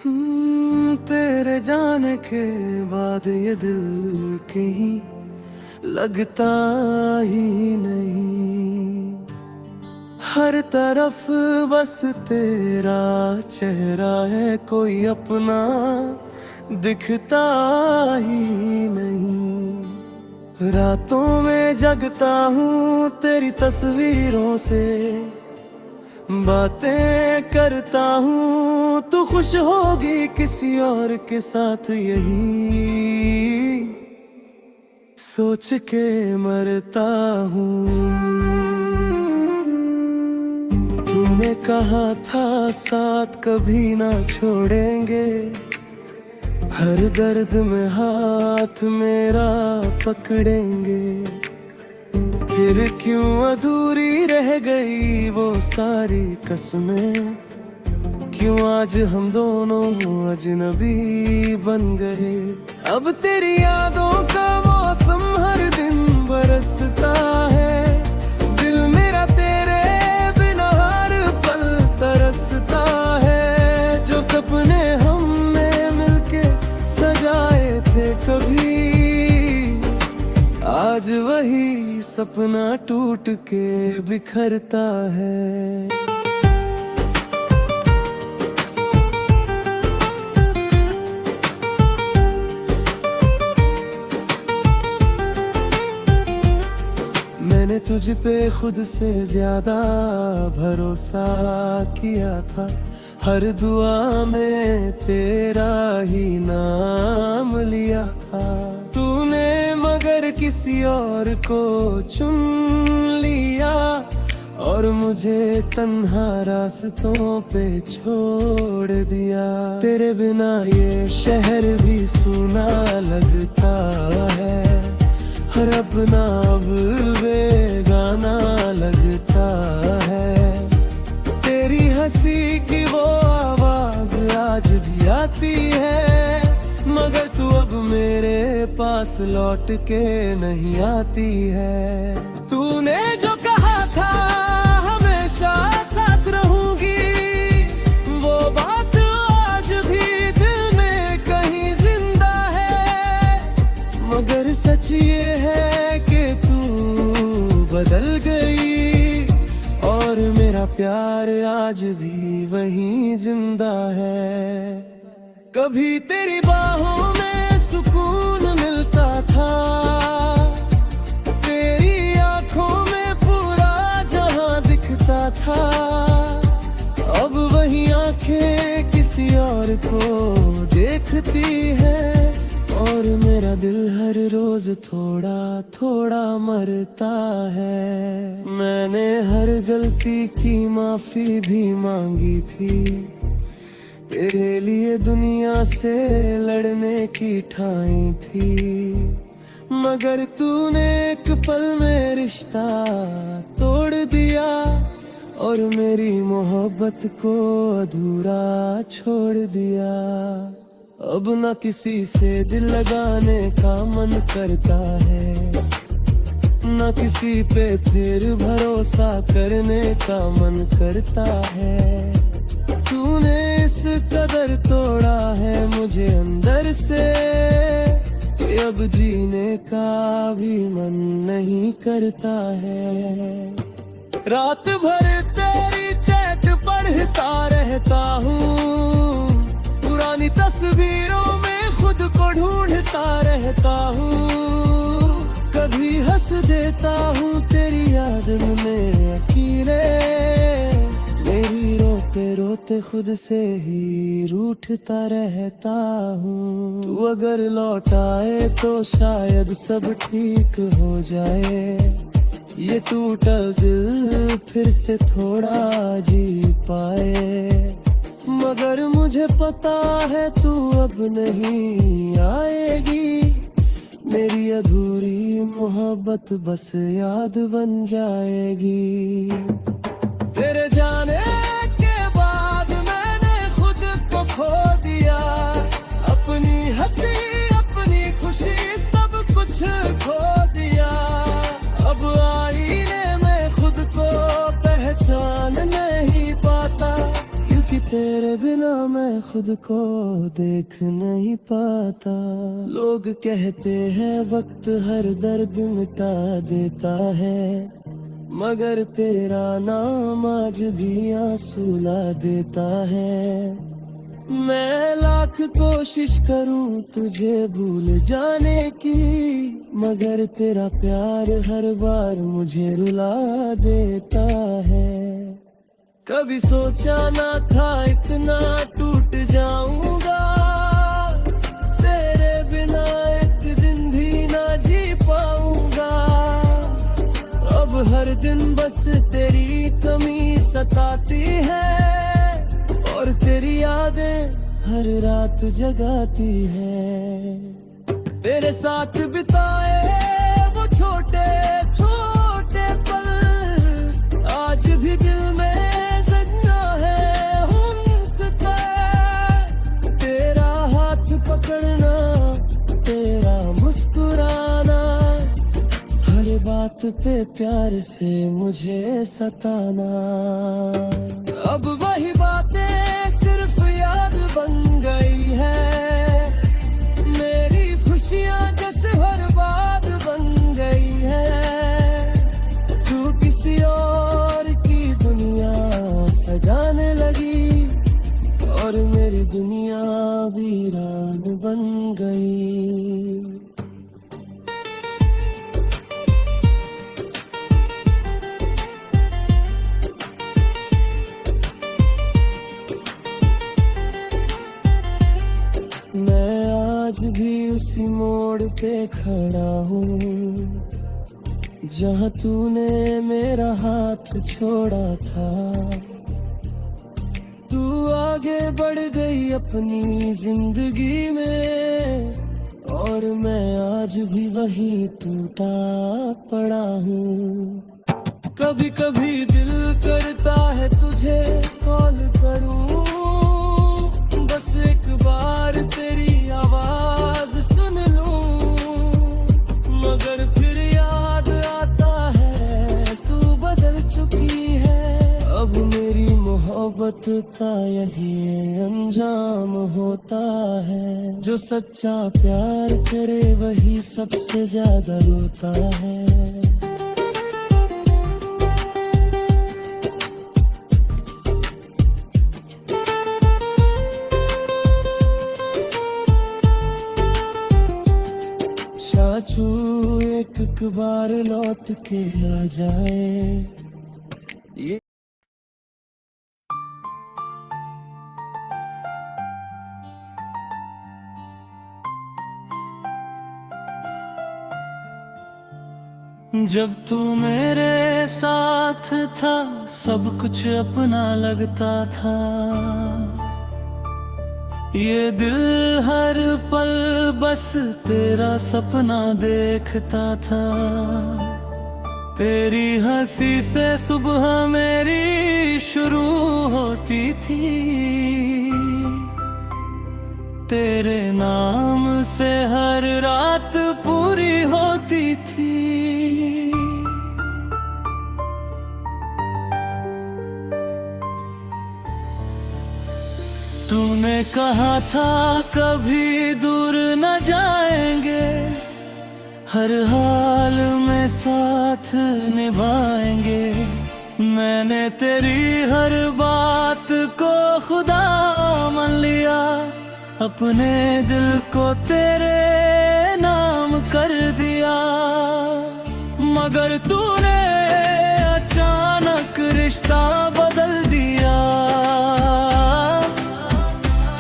तेरे जाने के बाद ये दिल कहीं लगता ही नहीं। हर तरफ बस तेरा चेहरा है, कोई अपना दिखता ही नहीं। रातों में जगता हूँ तेरी तस्वीरों से, बातें करता हूँ तू खुश होगी किसी और के साथ, यही सोच के मरता हूँ। तूने कहा था साथ कभी ना छोड़ेंगे, हर दर्द में हाथ मेरा पकड़ेंगे। फिर क्यों अधूरी रह गई वो सारी कसमें, क्यों आज हम दोनों अजनबी बन गए। अब तेरी यादों का मौसम हर दिन बरसता है, दिल मेरा तेरे बिना हर पल तरसता है। जो सपने हमने मिलके सजाए थे कभी, आज वही सपना टूट के बिखरता है। मैंने तुझ पे खुद से ज्यादा भरोसा किया था, हर दुआ में तेरा ही नाम लिया था। तूने मगर किसी और को चुन लिया, और मुझे तन्हा रास्तों पे छोड़ दिया। तेरे बिना ये शहर भी सूना लगता है, हर अपना अब बेगाना लगता है। तेरी हंसी की वो आवाज आज भी आती है, मगर तू अब मेरे पास लौट के नहीं आती है। तूने जो कहा था हमेशा साथ रहूंगी, वो बात आज भी दिल में कहीं जिंदा है। मगर सच ये है कि तू बदल गई, और मेरा प्यार आज भी वहीं जिंदा है। कभी तेरी बाहों में सुकून मिलता था, तेरी आंखों में पूरा जहां दिखता था। अब वही आंखें किसी और को देखती है, और मेरा दिल हर रोज थोड़ा थोड़ा मरता है। मैंने हर गलती की माफी भी मांगी थी, तेरे लिए दुनिया से लड़ने की ठाई थी। मगर तूने एक पल में रिश्ता तोड़ दिया, और मेरी मोहब्बत को अधूरा छोड़ दिया। अब न किसी से दिल लगाने का मन करता है, न किसी पे फिर भरोसा करने का मन करता है। तूने इस कदर तोड़ा है मुझे अंदर से, कि अब जीने का भी मन नहीं करता है। रात भर तेरी चैट पढ़ता रहता हूँ, पुरानी तस्वीरों में खुद को ढूंढता रहता हूँ। कभी हंस देता हूँ तेरी याद में अकेले, मेरी रोते रोते खुद से ही रूठता रहता हूँ। तू अगर लौट आए तो शायद सब ठीक हो जाए, ये टूटा दिल फिर से थोड़ा जी पाए। मगर मुझे पता है तू अब नहीं आएगी, मेरी अधूरी मोहब्बत बस याद बन जाएगी। तेरे जाने के बाद मैंने खुद को खो दिया, अपनी हंसी अपनी खुशी सब कुछ खो दिया। अब आईने में खुद को पहचान नहीं पाता, क्योंकि तेरे बिना मैं मैं खुद को देख नहीं पाता। लोग कहते हैं वक्त हर दर्द मिटा देता है, मगर तेरा नाम आज भी आंसू ला देता है। मैं लाख कोशिश करूं तुझे भूल जाने की, मगर तेरा प्यार हर बार मुझे रुला देता है। कभी सोचा ना था इतना टूट जाऊंगा, तेरे बिना एक दिन भी ना जी पाऊंगा। अब हर दिन बस तेरी कमी सताती है, और तेरी यादें हर रात जगाती है। तेरे साथ बिताए वो छोटे छोटे पल आज भी दिल में जिंदा है उनका। तेरा हाथ पकड़ना, तेरा मुस्कुराना, हर बात पे प्यार से मुझे सताना। अब वही बातें सिर्फ याद बन गई है, मेरी खुशियाँ जैसे बर्बाद बन गई है। तू किसी और की दुनिया सजाने लगी, और मेरी दुनिया वीरान बन गई। मैं आज भी उसी मोड़ पे खड़ा हूँ, जहाँ तूने मेरा हाथ छोड़ा था। तू आगे बढ़ गई अपनी जिंदगी में, और मैं आज भी वही टूटा पड़ा हूँ। कभी कभी दिल करता है तुझे कॉल करूँ, बस एक बार तेरी आवाज सुन लूं। मगर फिर याद आता है तू बदल चुकी है। अब मेरी मोहब्बत का यही अंजाम होता है, जो सच्चा प्यार करे वही सबसे ज्यादा रोता है। चाचू एक बार लौट के आ जाए, ये जब तू मेरे साथ था सब कुछ अपना लगता था। ये दिल हर पल बस तेरा सपना देखता था। तेरी हंसी से सुबह मेरी शुरू होती थी, तेरे नाम से हर रात पूरी होती थी। तूने कहा था कभी दूर न जाएंगे, हर हाल में साथ निभाएंगे। मैंने तेरी हर बात को खुदा मान लिया, अपने दिल को तेरे नाम कर दिया। मगर तूने अचानक रिश्ता बदल दिया,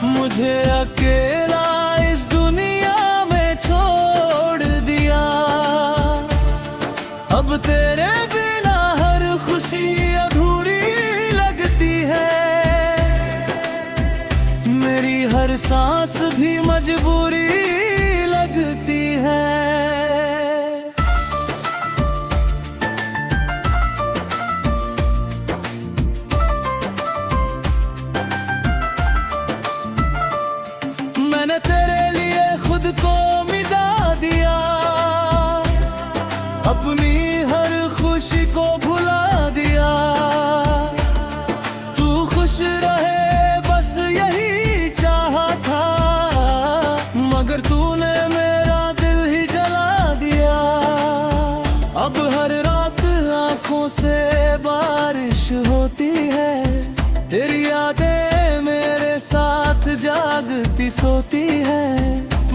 मुझे अकेला इस दुनिया में छोड़ दिया। अब तेरे बिना हर खुशी अधूरी लगती है, मेरी हर सांस भी मजबूरी लगती है। मैंने तेरे लिए खुद को मिटा दिया, अपनी हर खुशी को भुला दिया। तू खुश रहे बस यही सोती है।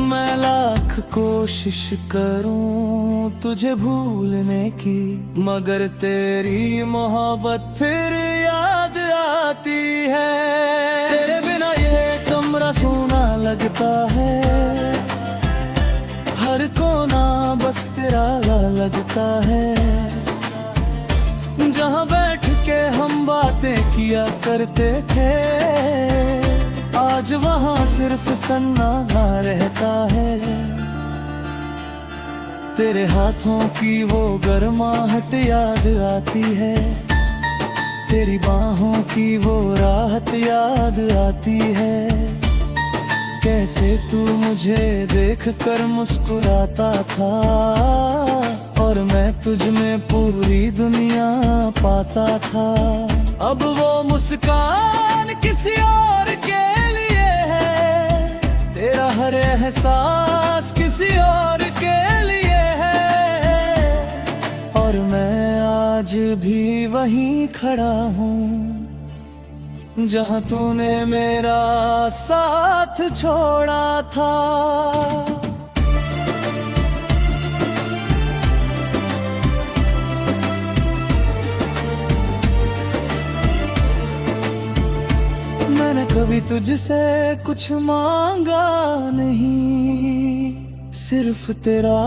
मैं लाख कोशिश करूं तुझे भूलने की, मगर तेरी मोहब्बत फिर याद आती है। तेरे बिना ये कमरा सोना लगता है, हर कोना बस तेरा लगता है। जहाँ बैठ के हम बातें किया करते थे, आज वहाँ सिर्फ सन्नाटा रहता है। तेरे हाथों की वो गर्माहट याद आती है, तेरी बाहों की वो राहत याद आती है। कैसे तू मुझे देख कर मुस्कुराता था, और मैं तुझ में पूरी दुनिया पाता था। अब वो मुस्कान किसी और के लिए है, तेरा हर एहसास किसी और के लिए है। और मैं आज भी वहीं खड़ा हूँ जहाँ तूने मेरा साथ छोड़ा था। मैंने कभी तुझसे कुछ मांगा नहीं, सिर्फ तेरा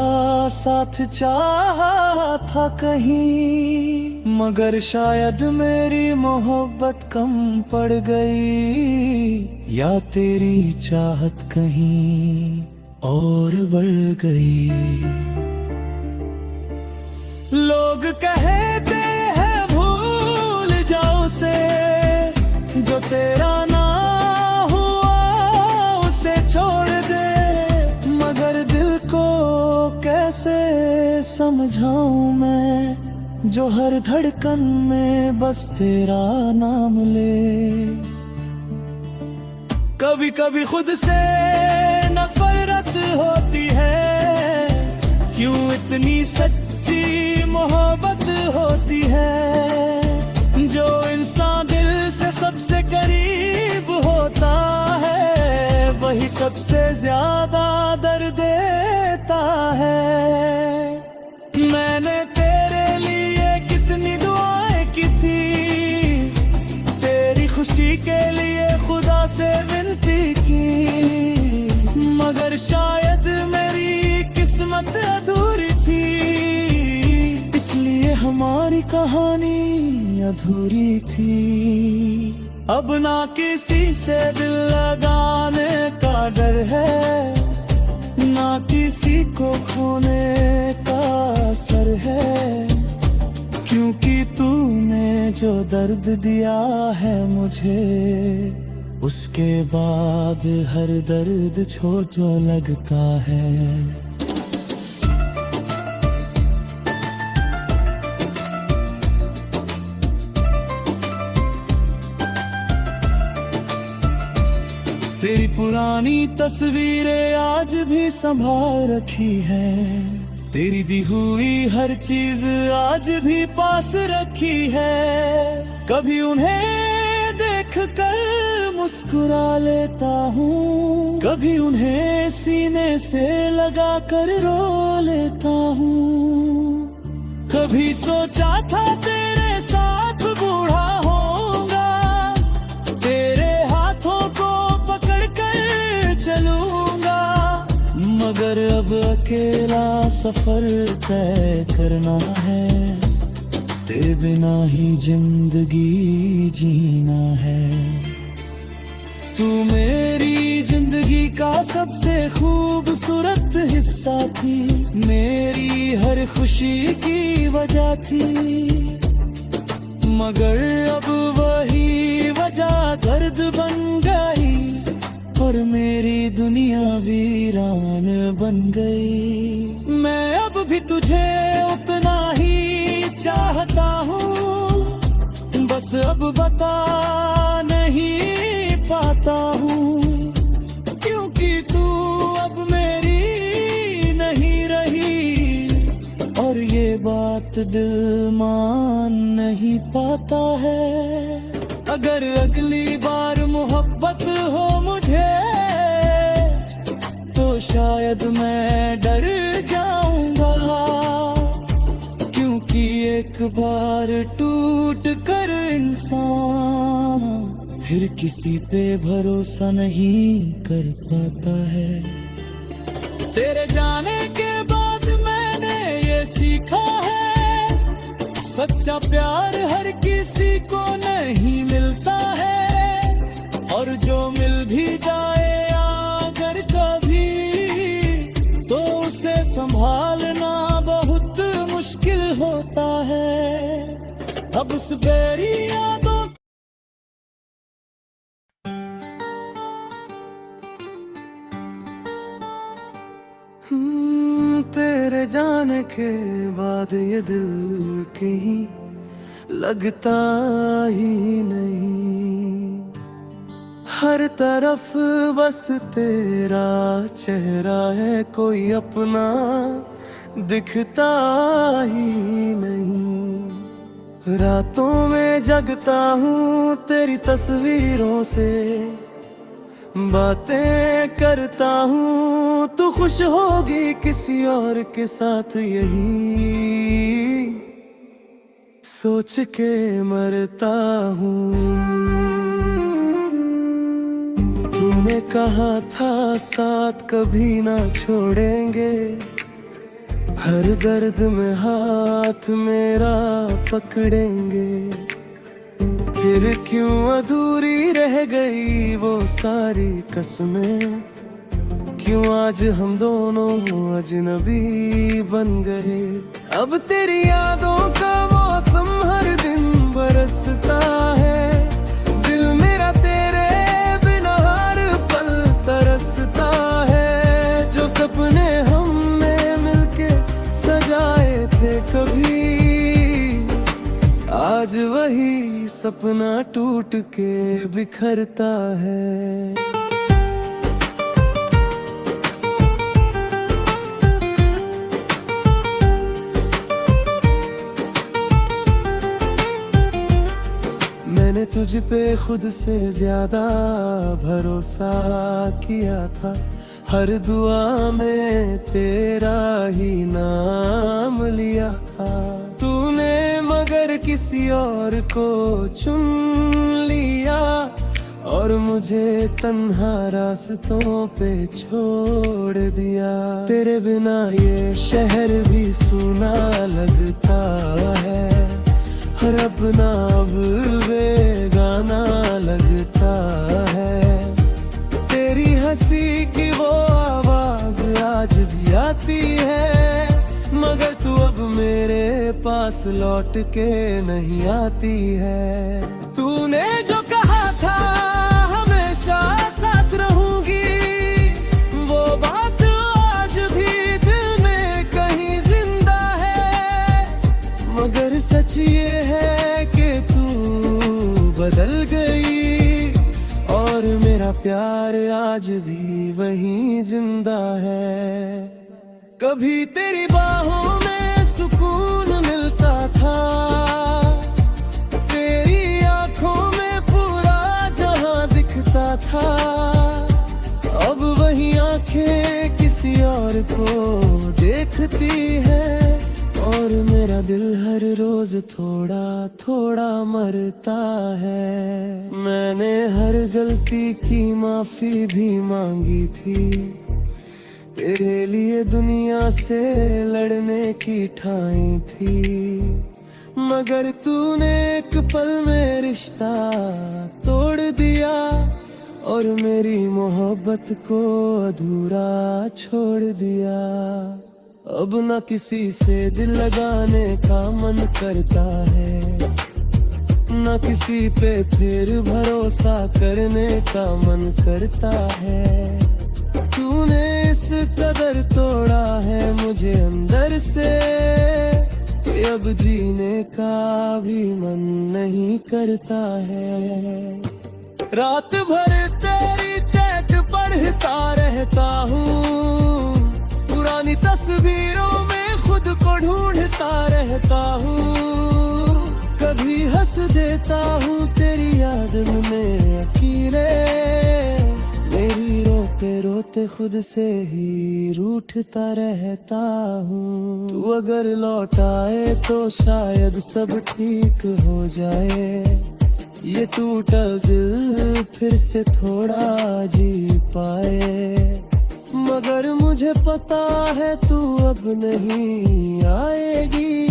साथ चाहा था कहीं। मगर शायद मेरी मोहब्बत कम पड़ गई, या तेरी चाहत कहीं और बढ़ गई। लोग कहते हैं भूल जाओ उसे, जो तेरा ना हुआ उसे छोड़ दे। मगर दिल को कैसे समझाऊं मैं, जो हर धड़कन में बस तेरा नाम ले। कभी कभी खुद से नफरत होती है, क्यों इतनी सच्ची मोहब्बत होती है। जो इंसान दिल से सबसे करीब होता है, वही सबसे ज्यादा दर्द देता है। मैंने तेरे लिए कितनी दुआएं की थी, तेरी खुशी के लिए खुदा से विनती की। मगर शायद मेरी किस्मत अधूरी थी, इसलिए हमारी कहानी अधूरी थी। अब ना किसी से दिल लगाने का डर है, ना किसी को खोने का असर है। क्योंकि तूने जो दर्द दिया है मुझे, उसके बाद हर दर्द छोटा लगता है। तेरी पुरानी तस्वीरें आज भी संभाल रखी है, तेरी दी हुई हर चीज आज भी पास रखी है। कभी उन्हें देख कर मुस्कुरा लेता हूँ, कभी उन्हें सीने से लगा कर रो लेता हूँ। कभी सोचा था तेरे साथ बूढ़ा होऊंगा, तेरे हाथों को पकड़ कर चलूंगा। मगर अब अकेला सफर तय करना है, तेरे बिना ही जिंदगी जीना है। तू मेरी जिंदगी का सबसे खूबसूरत हिस्सा थी, मेरी हर खुशी की वजह थी। मगर अब वही वजह दर्द बन गई, और मेरी दुनिया वीरान बन गई। मैं अब भी तुझे उतना ही चाहता हूँ, बस अब बता नहीं पाता हूँ। क्योंकि तू अब मेरी नहीं रही, और ये बात दिल मान नहीं पाता है। अगर अगली बार मोहब्बत हो मुझे, शायद मैं डर जाऊंगा, क्योंकि एक बार टूट कर इंसान फिर किसी पे भरोसा नहीं कर पाता है। तेरे जाने के बाद मैंने ये सीखा है, सच्चा प्यार हर किसी को नहीं मिलता है, और जो मिल भी जाए अगर कभी तो उसे संभालना बहुत मुश्किल होता है। अब उस बेरी यादों तेरे जाने के बाद ये दिल कहीं लगता ही नहीं, हर तरफ बस तेरा चेहरा है, कोई अपना दिखता ही नहीं। रातों में जगता हूँ तेरी तस्वीरों से, बातें करता हूँ तू खुश होगी किसी और के साथ, यही सोच के मरता हूँ। तूने कहा था साथ कभी ना छोड़ेंगे, हर दर्द में हाथ मेरा पकड़ेंगे, फिर क्यों अधूरी रह गई वो सारी कसमें, क्यों आज हम दोनों अजनबी बन गए। अब तेरी यादों का मौसम हर दिन बरसता है, दिल मेरा तेरे बिना हर पल तरसता है। जो सपने हमने मिलके सजाए थे कभी, आज वही सपना टूट के बिखरता है। मैंने तुझ पे खुद से ज्यादा भरोसा किया था, हर दुआ में तेरा ही नाम लिया था। तूने मगर किसी और को चुन लिया, और मुझे तन्हा रास्तों पे छोड़ दिया। तेरे बिना ये शहर भी सूना लगता है, हर अपना अब बेगाना लगता है। तेरी हंसी की वो आवाज आज भी आती है, मगर तू अब मेरे पास लौट के नहीं आती है। तूने जो कहा था हमेशा साथ रहूंगी, वो बात आज भी दिल में कहीं जिंदा है, मगर सच ये है कि तू बदल गई, और मेरा प्यार आज भी वही जिंदा है। कभी तेरी बाहों में सुकून मिलता था, तेरी आंखों में पूरा जहां दिखता था। अब वही आंखें किसी और को देखती है, और मेरा दिल हर रोज थोड़ा थोड़ा मरता है। मैंने हर गलती की माफी भी मांगी थी, तेरे लिए दुनिया से लड़ने की ठानी थी, मगर तूने एक पल में रिश्ता तोड़ दिया, और मेरी मोहब्बत को अधूरा छोड़ दिया। अब न किसी से दिल लगाने का मन करता है, न किसी पे फिर भरोसा करने का मन करता है। तूने इस कदर तोड़ा है मुझे अंदर से, कि अब जीने का भी मन नहीं करता है। रात भर तेरी चैट पढ़ता रहता हूँ, पुरानी तस्वीरों में खुद को ढूंढता रहता हूँ। कभी हंस देता हूँ तेरी याद में अकेले, मेरी रो पे रोता होते खुद से ही रूठता रहता हूँ। तू अगर लौट आए तो शायद सब ठीक हो जाए, ये टूटा दिल फिर से थोड़ा जी पाए। मगर मुझे पता है तू अब नहीं आएगी,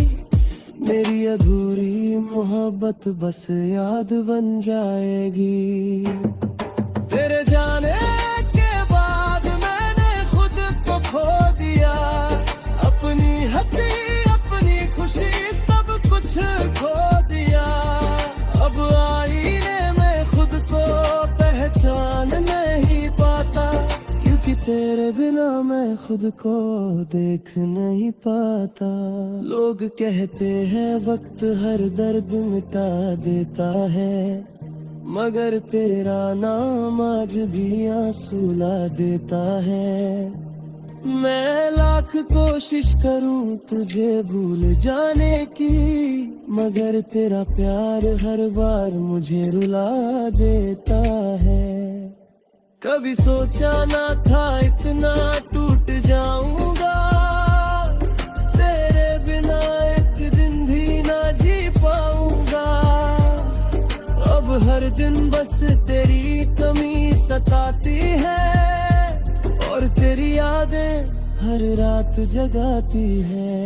मेरी अधूरी मोहब्बत बस याद बन जाएगी। तेरे जाने के बाद मैंने खुद को खो दिया, अपनी हंसी अपनी खुशी सब कुछ खो दिया। अब आईने में खुद को पहचान नहीं पाता, क्योंकि तेरे बिना मैं खुद को देख नहीं पाता। लोग कहते हैं वक्त हर दर्द मिटा देता है, मगर तेरा नाम आज भी आंसू ला देता है। मैं लाख कोशिश करूं तुझे भूल जाने की, मगर तेरा प्यार हर बार मुझे रुला देता है। कभी सोचा ना था इतना टूट जाऊंगा, तेरे बिना एक दिन भी ना जी पाऊंगा। अब हर दिन बस तेरी कमी सताती है, और तेरी यादें हर रात जगाती है।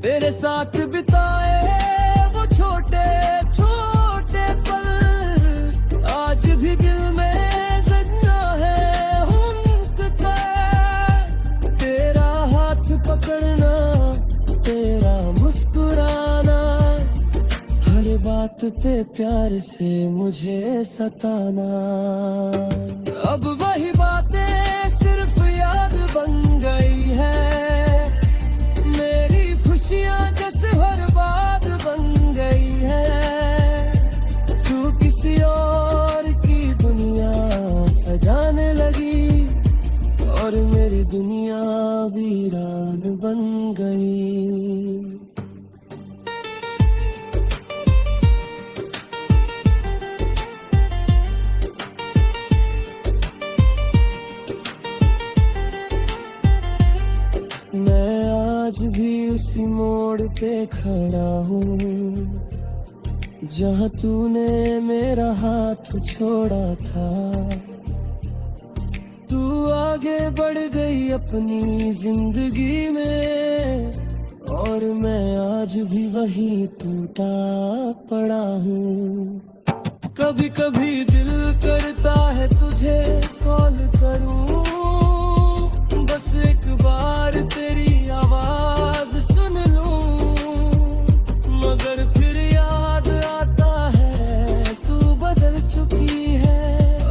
तेरे साथ बिताए वो छोटे छोटे पल आज भी दिल में जिंदा है उनका। तेरा हाथ पकड़ना, तेरा मुस्कुराना, हर बात पे प्यार से मुझे सताना। अब वही बातें सिर्फ याद बन गई है, मेरी खुशियाँ जैसे बर्बाद बन गई है। तू किसी और की दुनिया सजाने लगी, और मेरी दुनिया वीरान बन गई। मैं आज भी उसी मोड़ पे खड़ा हूँ, जहाँ तूने मेरा हाथ छोड़ा था। तू आगे बढ़ गई अपनी जिंदगी में, और मैं आज भी वही टूटा पड़ा हूँ। कभी कभी दिल करता है तुझे कॉल करूँ, बस एक बार तेरी आवाज सुन लूं। मगर फिर याद आता है तू बदल चुकी है।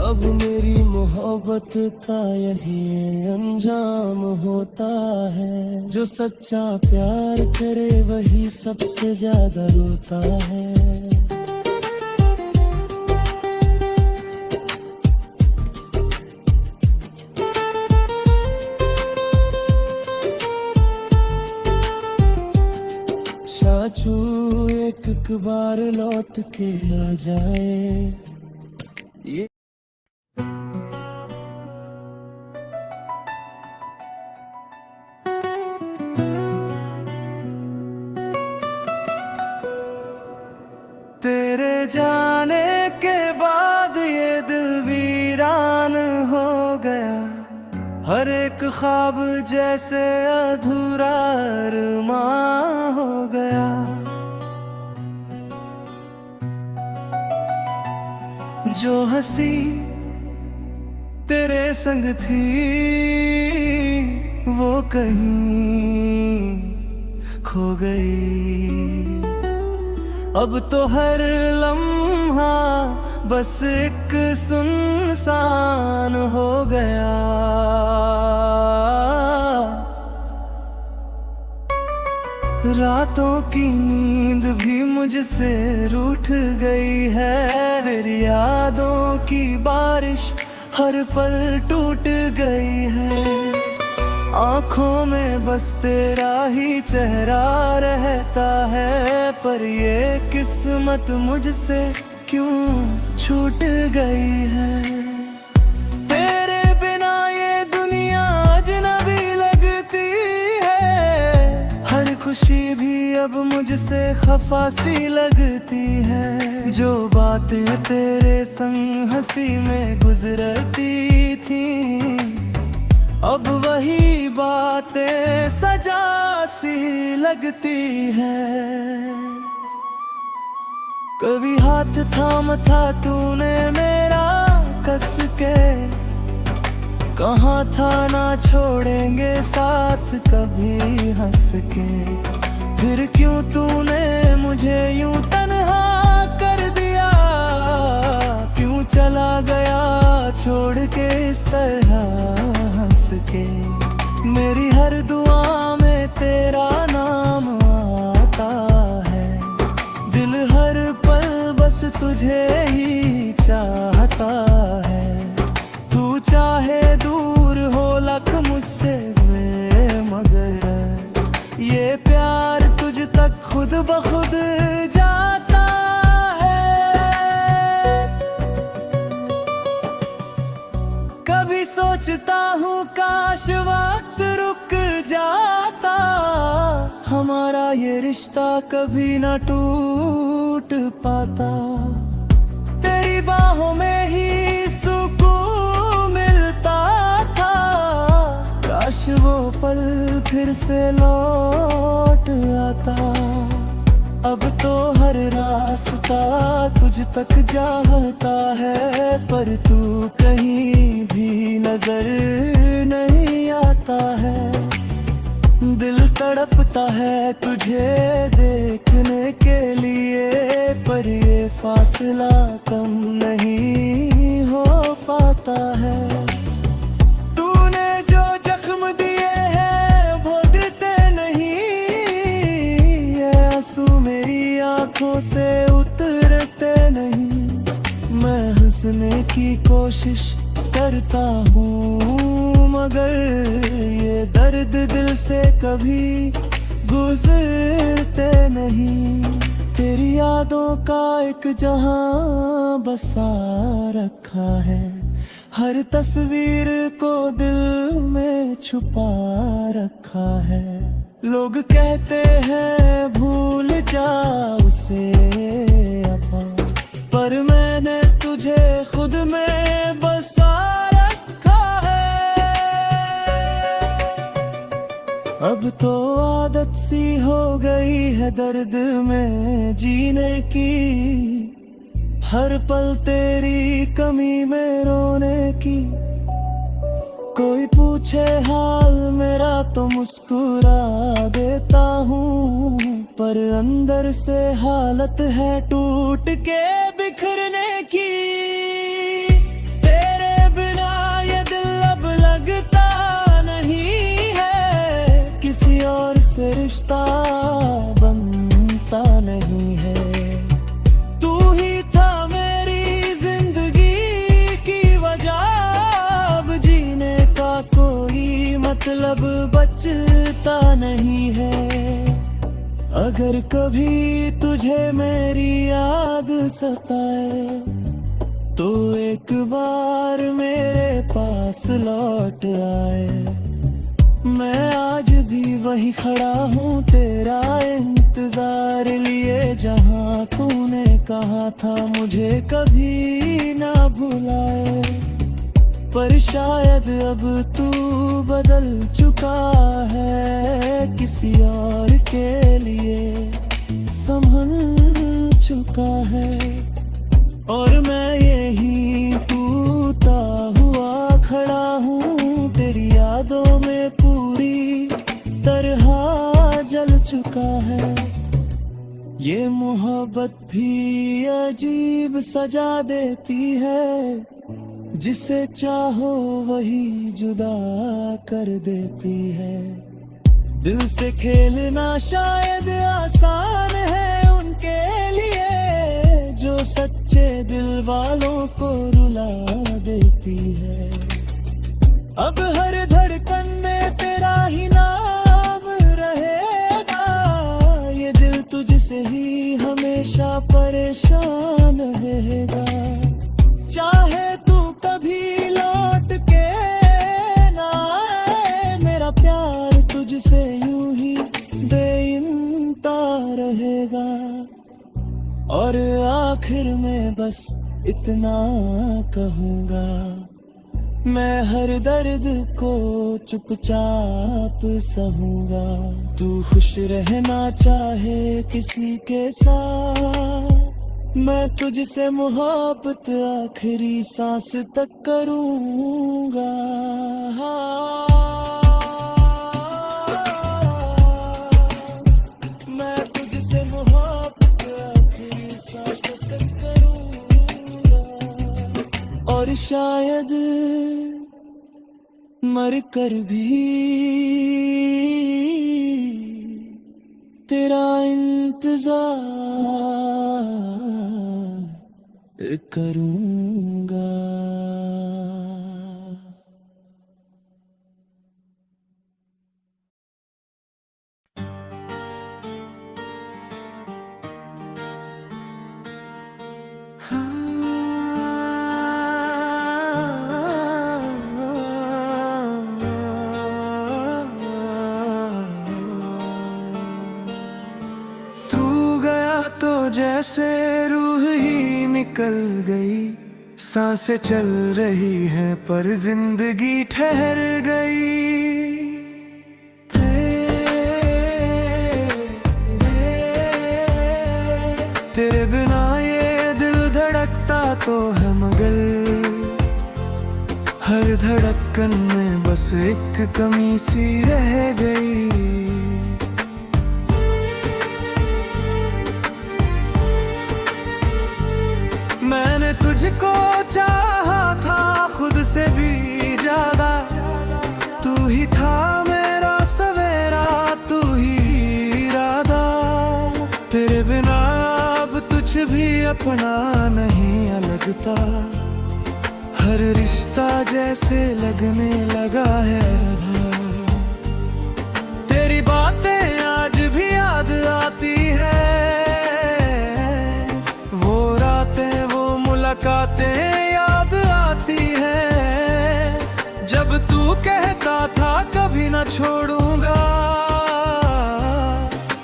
अब मेरी मोहब्बत का यही अंजाम होता है, जो सच्चा प्यार करे वही सबसे ज्यादा रोता है। चाचू एक बार लौट के आ जाए, ये तेरे जाने के बाद ये दिल वीरान हो गया। हर एक ख्वाब जैसे अधूरा अरमां हो गया। जो हंसी तेरे संग थी वो कहीं खो गई। अब तो हर लम्हा बस एक सुनसान हो गया। रातों की नींद भी मुझसे रूठ गई है। तेरी यादों की बारिश हर पल टूट गई है। आँखों में बस तेरा ही चेहरा रहता है, पर ये किस्मत मुझसे क्यों छूट गई है। तेरे बिना अब मुझसे खफा सी लगती है। जो बातें तेरे संग हंसी में गुजरती थी, अब वही बातें सजा सी लगती है। कभी हाथ थामा था तूने मेरा कस के, कहाँ था ना छोड़ेंगे साथ कभी हंस के। फिर क्यों तूने मुझे यूं तन्हा कर दिया, क्यों चला गया छोड़ के इस तरह हंस के। मेरी हर दुआ में तेरा नाम आता है, दिल हर पल बस तुझे ही चाहता है। तू चाहे दूर हो लख मुझसे वे, मगर ये प्यार तुझ तक खुद ब खुद जाता है। कभी सोचता हूँ काश वक्त रुक जाता, हमारा ये रिश्ता कभी ना टूट पाता। तेरी बाहों में ही वो पल फिर से लौट आता। अब तो हर रास्ता तुझ तक जाता है, पर तू कहीं भी नजर नहीं आता है। दिल तड़पता है तुझे देखने के लिए, पर ये फासला कम नहीं हो पाता है। आँखों से उतरते नहीं, मैं हंसने की कोशिश करता हूँ, मगर ये दर्द दिल से कभी गुजरते नहीं। तेरी यादों का एक जहां बसा रखा है, हर तस्वीर को दिल में छुपा रखा है। लोग कहते हैं भूल जा उसे अपा, पर मैंने तुझे खुद में बसा रखा है। अब तो आदत सी हो गई है दर्द में जीने की, हर पल तेरी कमी में रोने की। कोई पूछे हाल मेरा तो मुस्कुरा देता हूँ, पर अंदर से हालत है टूट के बिखरने की। तेरे बिना ये दिल अब लगता नहीं है, किसी और से रिश्ता बनता नहीं है। तू ही था मेरी जिंदगी की वजह, अब जीने का कोई मतलब बचता नहीं है। अगर कभी तुझे मेरी याद सताए, तो एक बार मेरे पास लौट आए। मैं आज भी वही खड़ा हूँ तेरा इंतजार लिए, जहाँ तूने कहा था मुझे कभी ना भुलाए। पर शायद अब तू बदल चुका है, किसी और के लिए संभल चुका है। और मैं यही टूटा हुआ खड़ा हूँ, तेरी यादों में पूरी तरह जल चुका है। ये मोहब्बत भी अजीब सजा देती है, जिसे चाहो वही जुदा कर देती है। दिल से खेलना शायद आसान है उनके लिए, जो सच्चे दिल वालों को रुला देती है। अब हर धड़कन में तेरा ही नाम रहेगा, ये दिल तुझसे ही हमेशा परेशान रहेगा। चाहे तू कभी लौट के ना आए, मेरा प्यार तुझसे यूं ही बेइंतहा और आखिर में बस इतना कहूँगा, मैं हर दर्द को चुपचाप सहूँगा। तू खुश रहना चाहे किसी के साथ, मैं तुझसे मोहब्बत आखिरी सांस तक करूँगा। मैं तुझसे मोहब्बत आखिरी सांस तक करूँगा। और शायद मर कर भी तेरा इंतजार करूँगा। जैसे रूह ही निकल गई, सांसें चल रही हैं पर जिंदगी ठहर गई। तेरे बिना ये दिल धड़कता तो है मगर हर धड़कन में बस एक कमी सी रह गई। मैंने तुझको चाहा था खुद से भी ज्यादा, तू ही था मेरा सवेरा, तू ही इरादा। तेरे बिना अब तुझ भी अपना नहीं लगता, हर रिश्ता जैसे लगने लगा है। तेरी बातें आज भी याद आती है, मुलाकातें याद आती है। जब तू कहता था कभी ना छोड़ूंगा,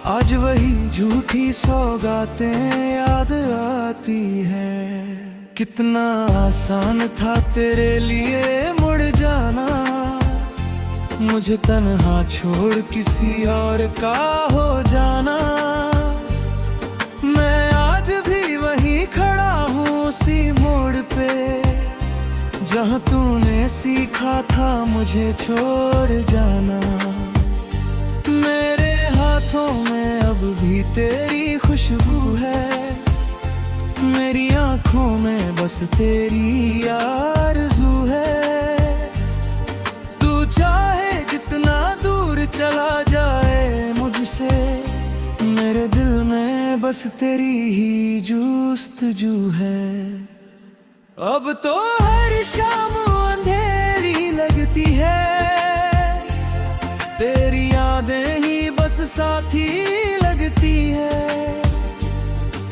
आज वही झूठी सौगातें याद आती है। कितना आसान था तेरे लिए मुड़ जाना, मुझे तन्हा छोड़ किसी और का हो जाना। मैं आज भी वहीं खड़ा हूँ उसी मोड़ पे, जहाँ तूने सीखा था मुझे छोड़ जाना। मेरे हाथों में अब भी तेरी खुशबू है, मेरी आँखों में बस तेरी आरज़ू है। तू चाहे जितना दूर चला जाए मुझसे, मेरे दिल में बस तेरी ही जुस्तजू है। अब तो हर शाम अंधेरी लगती है, तेरी यादें ही बस साथी लगती है।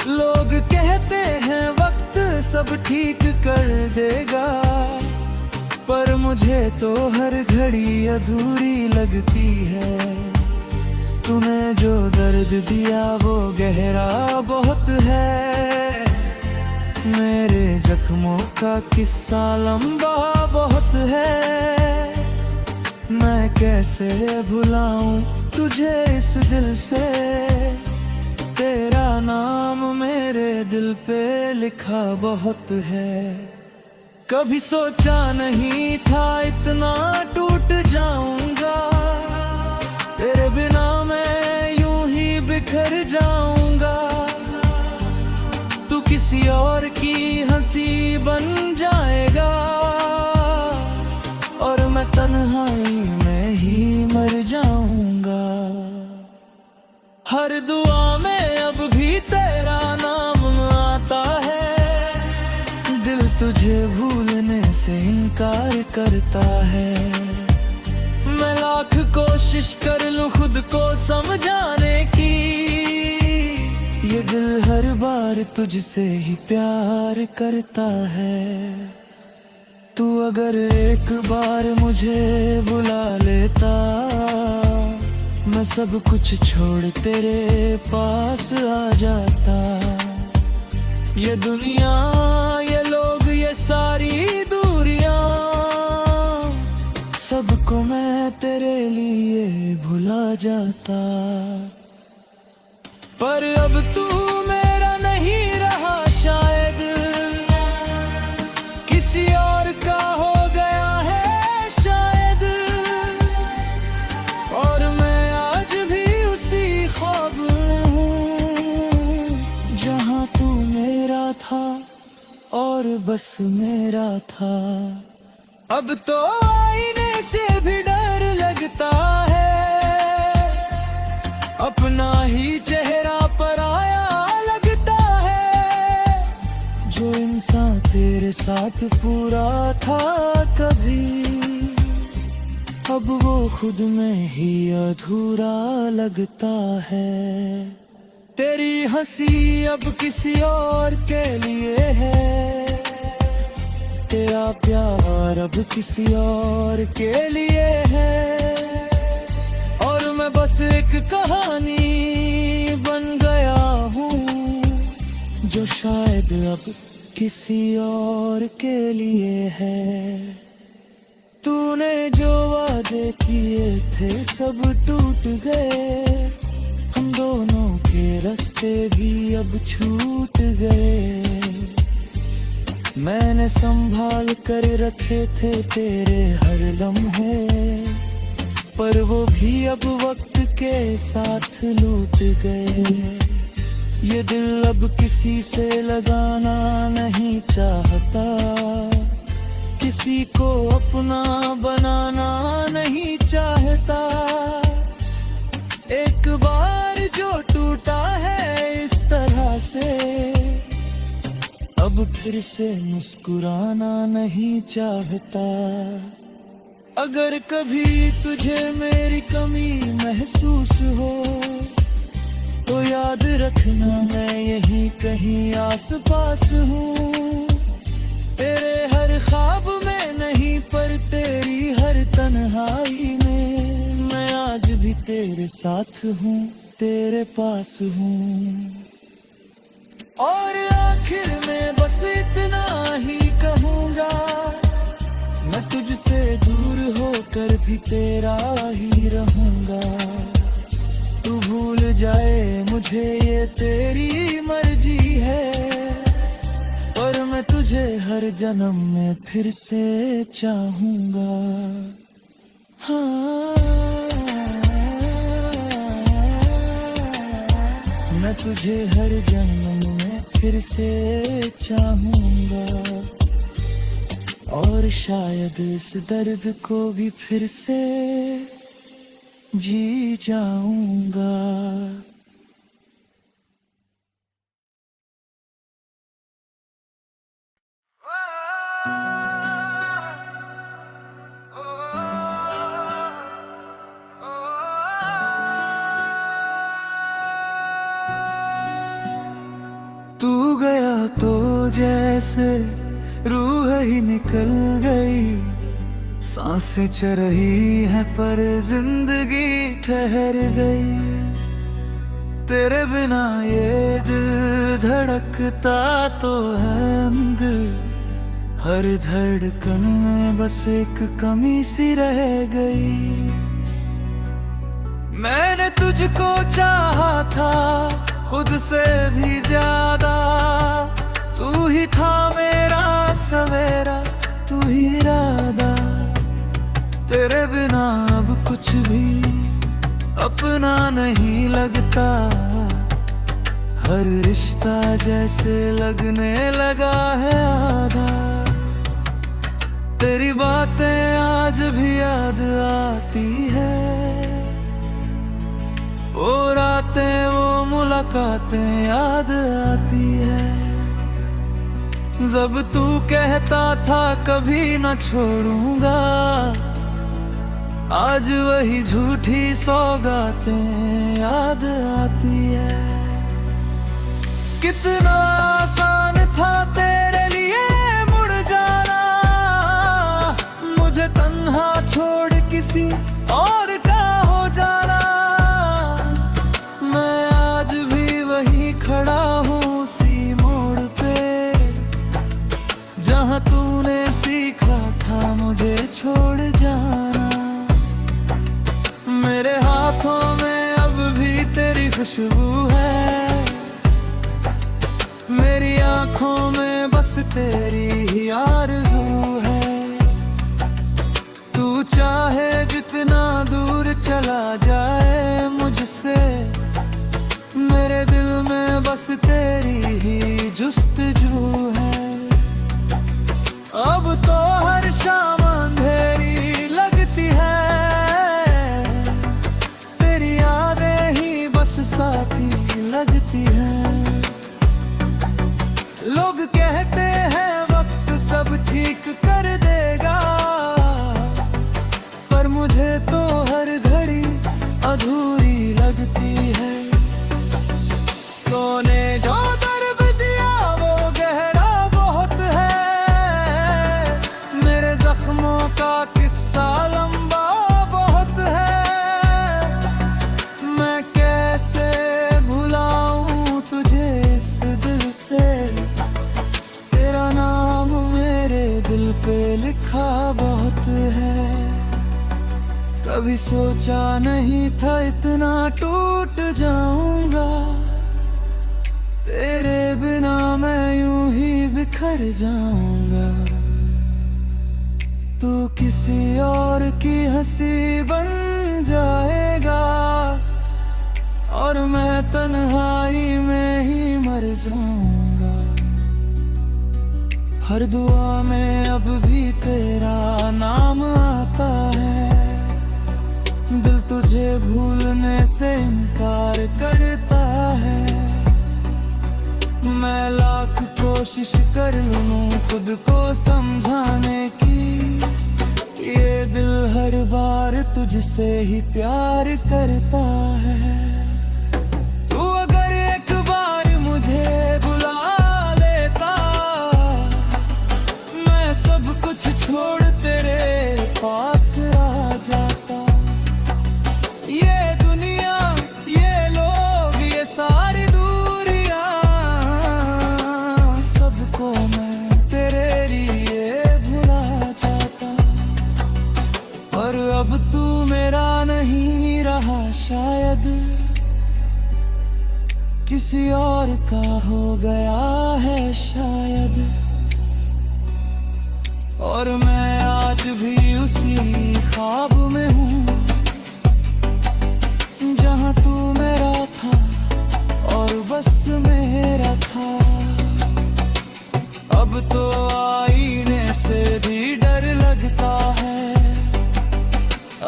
लोग कहते हैं वक्त सब ठीक कर देगा, पर मुझे तो हर घड़ी अधूरी लगती है। तूने जो दर्द दिया वो गहरा बहुत है, मेरे जख्मों का किस्सा लंबा बहुत है। मैं कैसे भुलाऊं तुझे इस दिल से, तेरा नाम मेरे दिल पे लिखा बहुत है। कभी सोचा नहीं था इतना टूट जाऊंगा, तेरे बिना मैं यूं ही बिखर जाऊंगा। तू किसी और की हंसी बन जाएगा, और मैं तन्हाई में ही मर जाऊंगा। हर दुआ में अब भी तेरा नाम आता है, दिल तुझे भूलने से इनकार करता है। मैं लाख कोशिश कर लूं खुद को समझाने की, ये दिल हर बार तुझसे ही प्यार करता है। तू अगर एक बार मुझे बुला लेता, मैं सब कुछ छोड़ तेरे पास आ जाता। ये दुनिया, ये लोग, ये सारी दूरियां, सबको मैं तेरे लिए भुला जाता। पर अब तू मेरा नहीं रहा, शायद किसी और का हो गया है शायद। और मैं आज भी उसी ख्वाब में हूँ जहाँ तू मेरा था और बस मेरा था। अब तो आईने से भी डर लगता है, अपना ही चेहरा पराया लगता है। जो इंसान तेरे साथ पूरा था कभी, अब वो खुद में ही अधूरा लगता है। तेरी हंसी अब किसी और के लिए है, तेरा प्यार अब किसी और के लिए है। और मैं बस एक कहानी बन गया हूँ, जो शायद अब किसी और के लिए है। तूने जो वादे किए थे सब टूट गए, हम दोनों के रास्ते भी अब छूट गए। मैंने संभाल कर रखे थे तेरे हर लम्हे, पर वो भी अब वक्त के साथ लूट गए। ये दिल अब किसी से लगाना नहीं चाहता, किसी को अपना बनाना नहीं चाहता। एक बार जो टूटा है इस तरह से, अब फिर से मुस्कुराना नहीं चाहता। अगर कभी तुझे मेरी कमी महसूस हो, तो याद रखना मैं यहीं कहीं आस पास हूँ। तेरे हर ख्वाब में नहीं, पर तेरी हर तन्हाई में मैं आज भी तेरे साथ हूँ, तेरे पास हूँ। और आखिर में बस इतना ही कहूँगा, मैं तुझसे दूर होकर भी तेरा ही रहूँगा। तू भूल जाए मुझे ये तेरी मर्जी है, पर मैं तुझे हर जन्म में फिर से चाहूँगा। हाँ, मैं तुझे हर जन्म में फिर से चाहूँगा। और शायद इस दर्द को भी फिर से जी जाऊँगा। तू गया तो जैसे रूह ही निकल गई, सांसें चल रही है पर जिंदगी ठहर गई। तेरे बिना ये दिल धड़कता तो है मगर, हर धड़कन में बस एक कमी सी रह गई। मैंने तुझको चाहा था खुद से भी ज्यादा, तू ही था मेरा सवेरा, तू ही इरादा। तेरे बिना अब कुछ भी अपना नहीं लगता, हर रिश्ता जैसे लगने लगा है आधा। तेरी बातें आज भी याद आती है, वो रातें वो मुलाकातें याद आती है। जब तू कहता था कभी न छोड़ूंगा, आज वही झूठी सौगातें याद आती है। कितना आसान था तेरे लिए मुड़ जाना, मुझे तन्हा छोड़ किसी और का हो जाना। मैं आज भी वही खड़ा हूँ उसी मोड़ पे, खुशबू है। मेरी आंखों में बस तेरी ही आरज़ू है। तू चाहे जितना दूर चला जाए मुझसे, मेरे दिल में बस तेरी ही जुस्तजू है। अब तो हर शाम अंधेरी लगती है, तेरी यादें ही बस साथी लगती है। लोग कहते हैं वक्त सब ठीक कर देगा, पर मुझे तो हर घड़ी अधूरी लगती है। तूने जो दर्द दिया वो गहरा बहुत है, मेरे जख्मों का किस्सा लंबा बहुत है। मैं कैसे भुलाऊं तुझे इस दिल से, तेरा नाम मेरे दिल पे लिखा बहुत है। कभी सोचा नहीं था इतना टूट जाऊंगा, तेरे बिना मैं यूं ही बिखर जाऊंगा। तू किसी और की हंसी बन जाएगा, और मैं तन्हाई में ही मर जाऊंगा। हर दुआ में अब भी तेरा नाम आता है, दिल तुझे भूलने से इनकार करता है। मैं लाख कोशिश कर लूं खुद को समझाने की, ये दिल हर बार तुझसे ही प्यार करता है। तू अगर एक बार मुझे बुला लेता, मैं सब कुछ छोड़ तेरे पास आ जाता। ये दुनिया, ये लोग, ये सारी को मैं तेरे लिए भुला जाता। पर अब तू मेरा नहीं रहा, शायद किसी और का हो गया है शायद। और मैं आज भी उसी ख्वाब में हूँ जहाँ तू मेरा था और बस मेरा था। अब तो आईने से भी डर लगता है,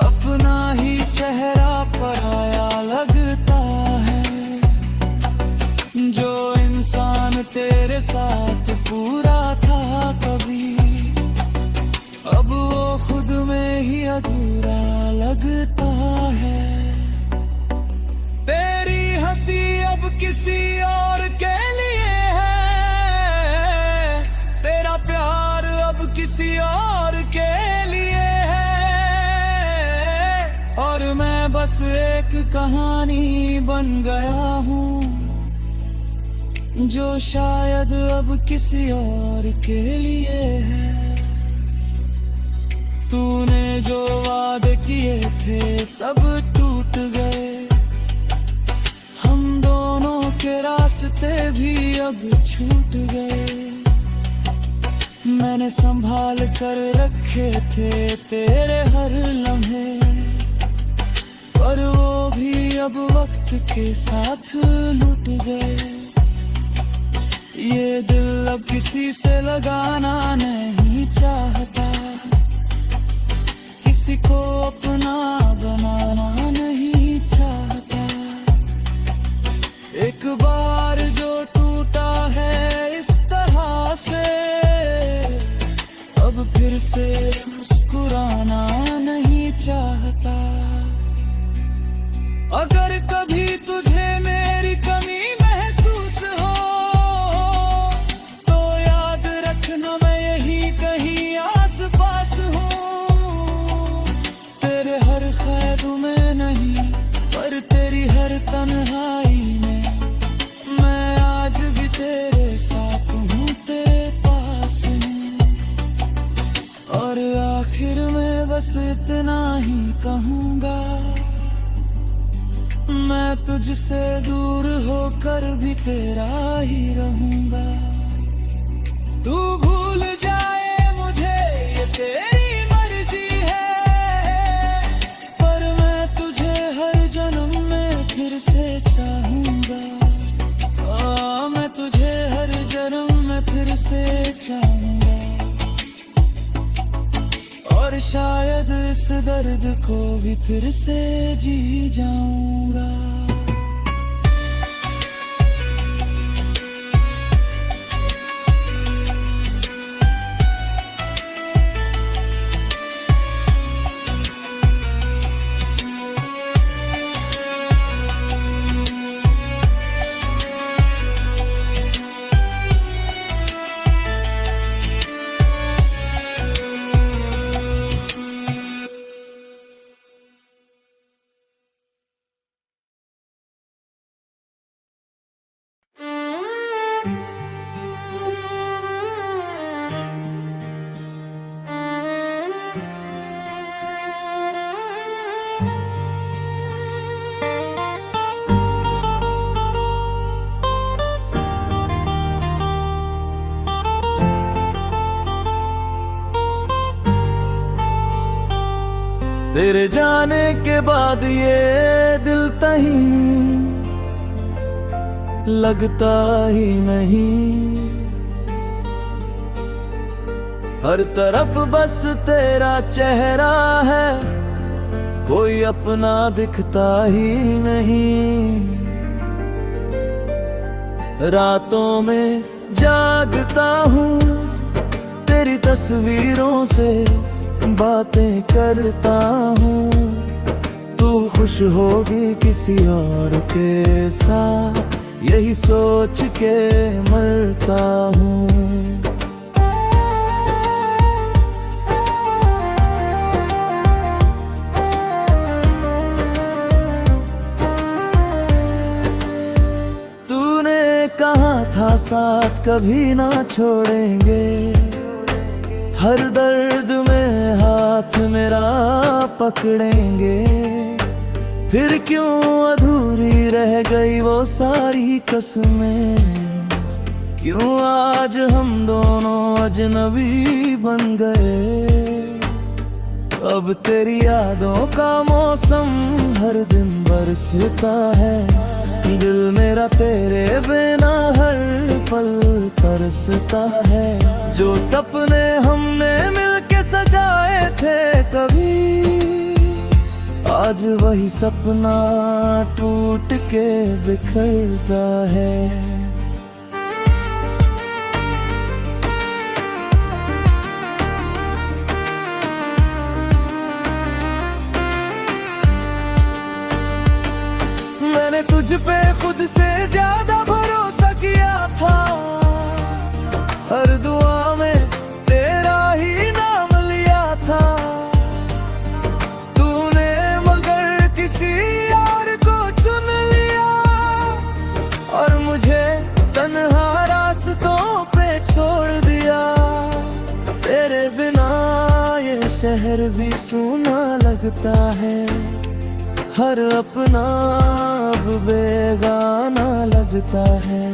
अपना ही चेहरा पराया लगता है। जो इंसान तेरे साथ पूरा था कभी, अब वो खुद में ही अधूरा लगता है। तेरी हंसी अब किसी और के लिए है, तेरा प्यार अब किसी और के लिए है। और मैं बस एक कहानी बन गया हूँ, जो शायद अब किसी और के लिए है। तूने जो वादे किए थे सब टूट गए, हम दोनों के रास्ते भी अब छूट गए। मैंने संभाल कर रखे थे तेरे हर लम्हे, पर वो भी अब वक्त के साथ लुट गए। ये दिल अब किसी से लगाना नहीं चाहता, किसी को अपना बनाना नहीं चाहता। एक बार जो टूटा है इस तरह से, अब फिर से मुस्कुराना नहीं चाहता। अगर कभी तुझे मेरी कमी महसूस हो, तो याद रखना मैं यही कहीं आस पास हूँ। तेरे हर ख्वाब में नहीं, पर तेरी हर तन्हाई में मैं आज भी तेरे साथ हूँ, तेरे पास हूँ। और आखिर में बस इतना ही कहूँगा, मैं तुझसे दूर होकर भी तेरा ही रहूंगा। तू भूल जाए मुझे ये तेरी मर्जी है, पर मैं तुझे हर जन्म में फिर से चाहूंगा। हाँ, मैं तुझे हर जन्म में फिर से चाहूंगा, और शायद इस दर्द को भी फिर से जी जाऊंगा। तेरे जाने के बाद ये दिल तहीं लगता ही नहीं। हर तरफ बस तेरा चेहरा है, कोई अपना दिखता ही नहीं। रातों में जागता हूँ, तेरी तस्वीरों से बातें करता हूँ। तू खुश होगी किसी और के साथ, यही सोच के मरता हूँ। तूने कहा था साथ कभी ना छोड़ेंगे, हर दर्द में हाथ मेरा पकड़ेंगे। फिर क्यों अधूरी रह गई वो सारी कसमें, क्यों आज हम दोनों अजनबी बन गए। अब तेरी यादों का मौसम हर दिन बरसता है, दिल मेरा तेरे बिना हर पल तरसता है। जो सपने हमने मिलके सजाए थे कभी, आज वही सपना टूट के बिखरता है। मैंने तुझ पे खुद से ज्यादा भरोसा किया था, हर दुआ में तेरा ही नाम लिया था। तूने मगर किसी और को चुन लिया, और मुझे तन्हा रास्तों पे छोड़ दिया। तेरे बिना ये शहर भी सूना लगता है, हर अपना अब बेगाना लगता है।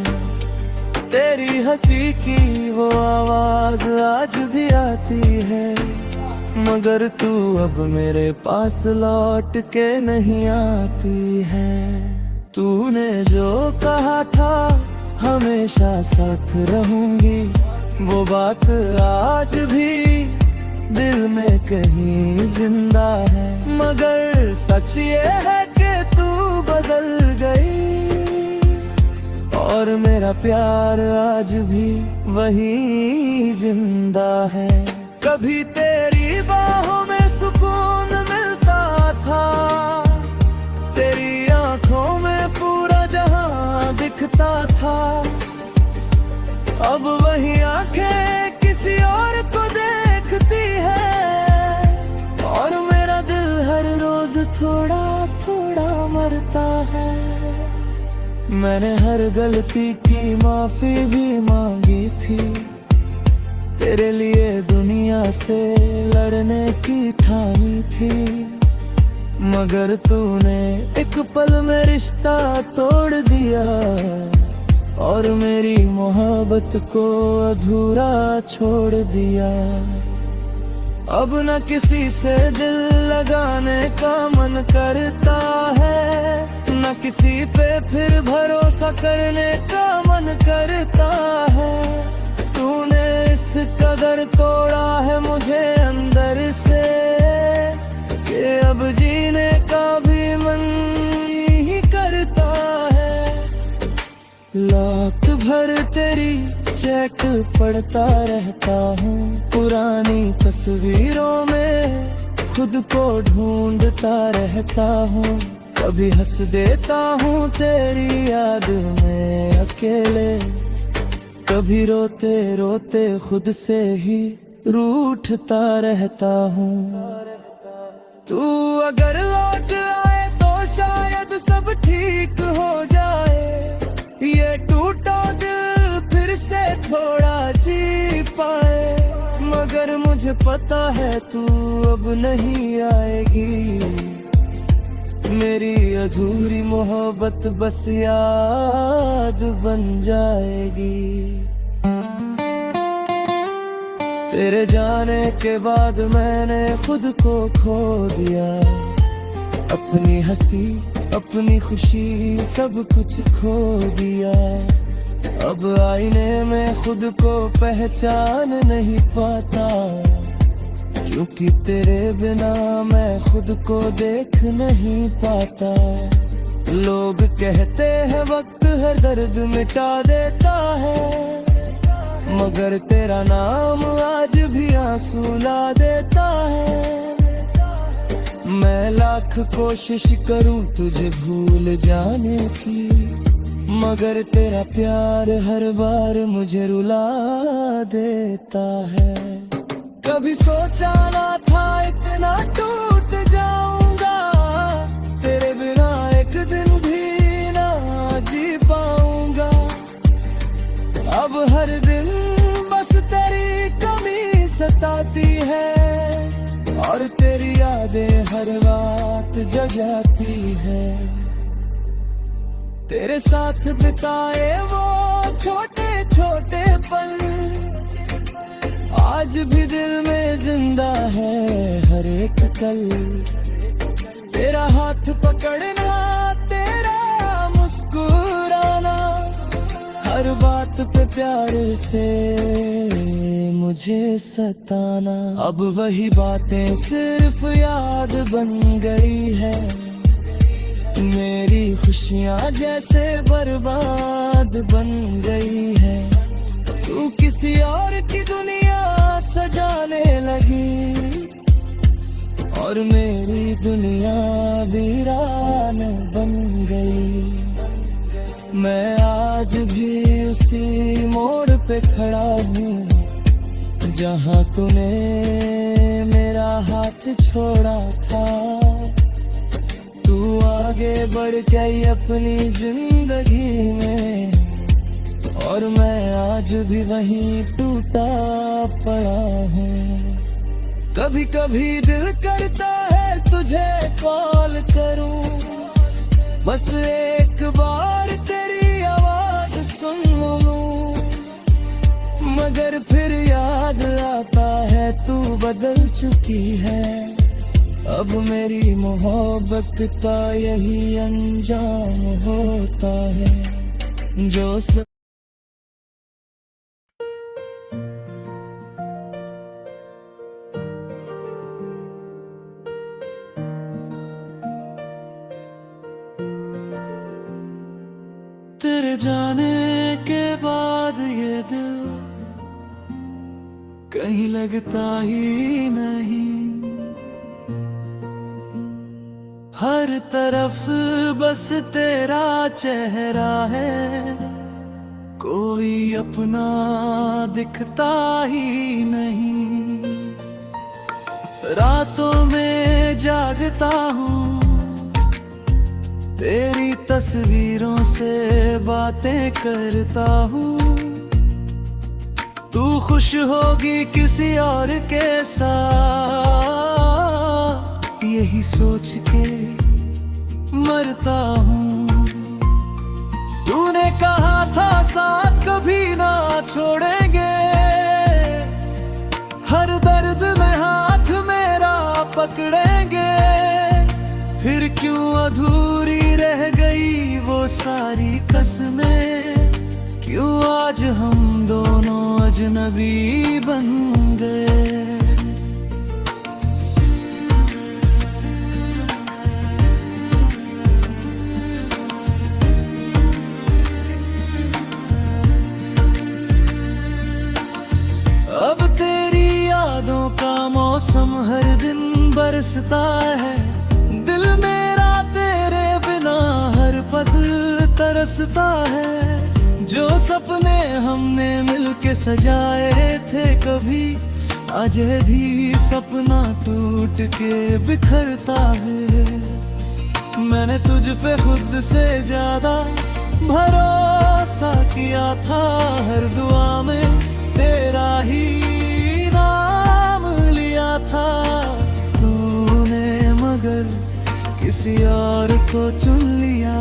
तेरी हंसी की वो आवाज आज भी आती है, मगर तू अब मेरे पास लौट के नहीं आती है। तूने जो कहा था हमेशा साथ रहूंगी, वो बात आज भी दिल में कहीं जिंदा है। मगर सच ये है कि तू बदल गई, और मेरा प्यार आज भी वही जिंदा है। कभी तेरी बाहों में सुकून मिलता था, तेरी आंखों में पूरा जहां दिखता था। अब वही आंखें किसी और को देखती है, और मेरा दिल हर रोज थोड़ा थोड़ा मरता है। मैंने हर गलती की माफी भी मांगी थी, तेरे लिए दुनिया से लड़ने की ठानी थी। मगर तूने एक पल में रिश्ता तोड़ दिया और मेरी मोहब्बत को अधूरा छोड़ दिया। अब न किसी से दिल लगाने का मन करता है, न किसी पे फिर भरोसा करने का मन करता है। तूने इस कदर तोड़ा है मुझे अंदर से कि अब जीने का भी मन ही करता है। रात भर तेरी चैट पढ़ता रहता हूँ, पुरानी तस्वीरों में खुद को ढूंढता रहता हूँ। कभी हंस देता हूँ तेरी याद में अकेले, कभी रोते रोते खुद से ही रूठता रहता हूँ। तू अगर लौट आए तो शायद सब ठीक हो जाए, ये टूटा दिल फिर से थोड़ा जी पाए। मगर मुझे पता है तू अब नहीं आएगी, मेरी अधूरी मोहब्बत बस याद बन जाएगी। तेरे जाने के बाद मैंने खुद को खो दिया, अपनी हंसी अपनी खुशी सब कुछ खो दिया। अब आईने में खुद को पहचान नहीं पाता, क्योंकि तेरे बिना मैं खुद को देख नहीं पाता। लोग कहते हैं वक्त हर दर्द मिटा देता है, मगर तेरा नाम आज भी आंसू ला देता है। मैं लाख कोशिश करूं तुझे भूल जाने की, मगर तेरा प्यार हर बार मुझे रुला देता है। कभी सोचा ना था इतना टूट जाऊंगा, तेरे बिना एक दिन भी ना जी पाऊंगा। अब हर दिन बस तेरी कमी सताती है, और तेरी यादें हर रात जगाती है। तेरे साथ बिताए वो छोटे छोटे पल आज भी दिल में जिंदा है हर एक कल। तेरा हाथ पकड़ना, तेरा मुस्कुराना, हर बात पे प्यार से मुझे सताना। अब वही बातें सिर्फ याद बन गई है, मेरी खुशियाँ जैसे बर्बाद बन गई है। तू किसी और की दुनिया सजाने लगी, और मेरी दुनिया वीरान बन गई। मैं आज भी उसी मोड़ पे खड़ा हूँ जहाँ तूने मेरा हाथ छोड़ा था। तू आगे बढ़ गई अपनी जिंदगी में, और मैं आज भी वहीं टूटा पड़ा हूँ। कभी कभी दिल करता है तुझे कॉल करूं, बस एक बार तेरी आवाज सुन लूं। मगर फिर याद आता है तू बदल चुकी है। अब मेरी मोहब्बत का यही अंजाम होता है जो तेरे जाने के बाद ये दिल कहीं लगता ही नहीं। हर तरफ बस तेरा चेहरा है, कोई अपना दिखता ही नहीं। रातों में जागता हूँ, तेरी तस्वीरों से बातें करता हूँ। तू खुश होगी किसी और के साथ, यही सोच के मरता हूँ। तूने कहा था साथ कभी ना छोड़ेंगे, हर दर्द में हाथ मेरा पकड़ेंगे। फिर क्यों अधूरी रह गई वो सारी कसमें, क्यों आज हम दोनों अजनबी बन गए। अब तेरी यादों का मौसम हर दिन बरसता है, दिल मेरा तेरे बिना हर पल तरसता है। जो सपने हमने मिलके सजाए थे कभी, आज भी सपना टूट के बिखरता है। मैंने तुझ पे खुद से ज्यादा भरोसा किया था, हर दुआ में तेरा ही नाम लिया था। तूने मगर किसी और को चुन लिया,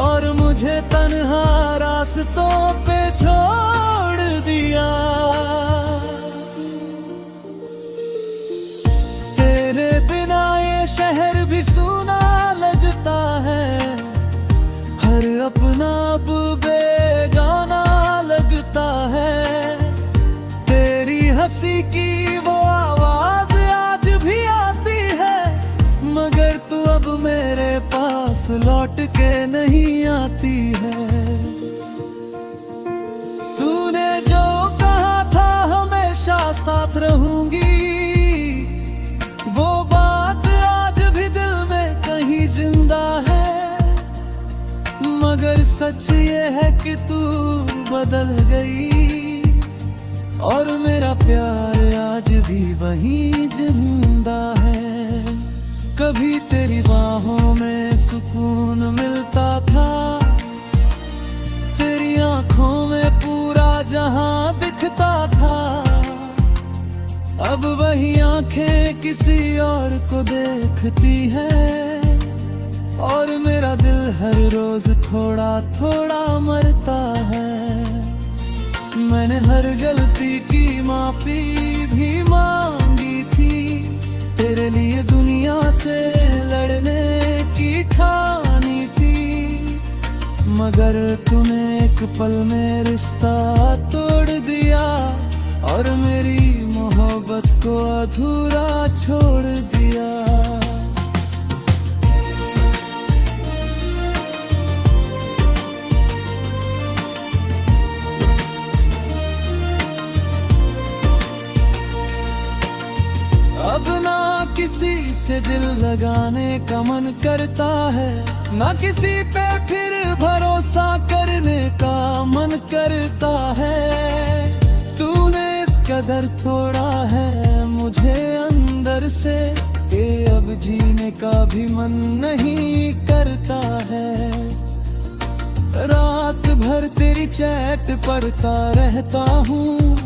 और मुझे तन्हा रास्तों पे छोड़ दिया। तेरे बिना ये शहर भी सूना लगता है, हर अपना अब बेगाना लगता है। तेरी हंसी की वो आवाज आज भी आती है, मगर तू अब मेरे पास लौट के नहीं आती है। तूने जो कहा था हमेशा साथ रहूंगी, वो बात आज भी दिल में कहीं जिंदा है। मगर सच ये है कि तू बदल गई, और मेरा प्यार आज भी वहीं जिंदा है। कभी तेरी बाहों में सुकून मिलता था, तेरी आंखों में पूरा जहां दिखता था। अब वही आंखें किसी और को देखती है, और मेरा दिल हर रोज थोड़ा थोड़ा मरता है। मैंने हर गलती की माफी भी मांगी थी, तेरे लिए दुनिया से लड़ने की ठानी थी। मगर तूने एक पल में रिश्ता तोड़ दिया, और मेरी मोहब्बत को अधूरा छोड़ दिया। अब ना किसी से दिल लगाने का मन करता है, ना किसी पे फिर भरोसा करने का मन करता है। तूने इस कदर तोड़ा है मुझे अंदर से, कि अब जीने का भी मन नहीं करता है। रात भर तेरी चैट पढ़ता रहता हूँ,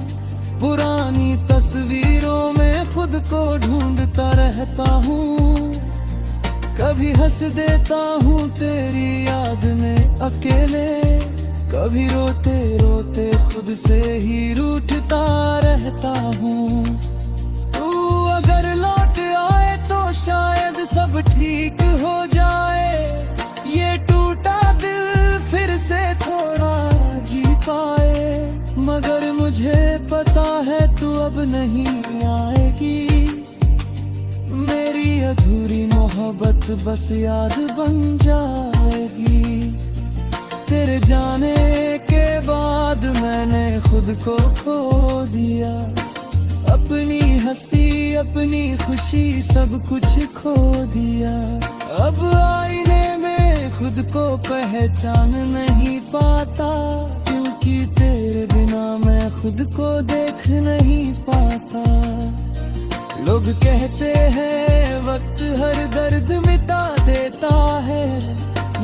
पुरानी तस्वीरों में खुद को ढूंढता रहता हूँ। कभी हंस देता हूँ तेरी याद में अकेले, कभी रोते रोते खुद से ही रूठता रहता हूँ। तू अगर लौट आए तो शायद सब ठीक हो जाए, ये टूटा दिल फिर से थोड़ा जी पाए। मगर मुझे पता है तू अब नहीं आएगी, मेरी अधूरी मोहब्बत बस याद बन जाएगी। तेरे जाने के बाद मैंने खुद को खो दिया, अपनी हंसी अपनी खुशी सब कुछ खो दिया। अब आईने में खुद को पहचान नहीं पाता, क्योंकि तेरे बिना मैं खुद को देख नहीं पाता। लोग कहते हैं वक्त हर दर्द मिटा देता है,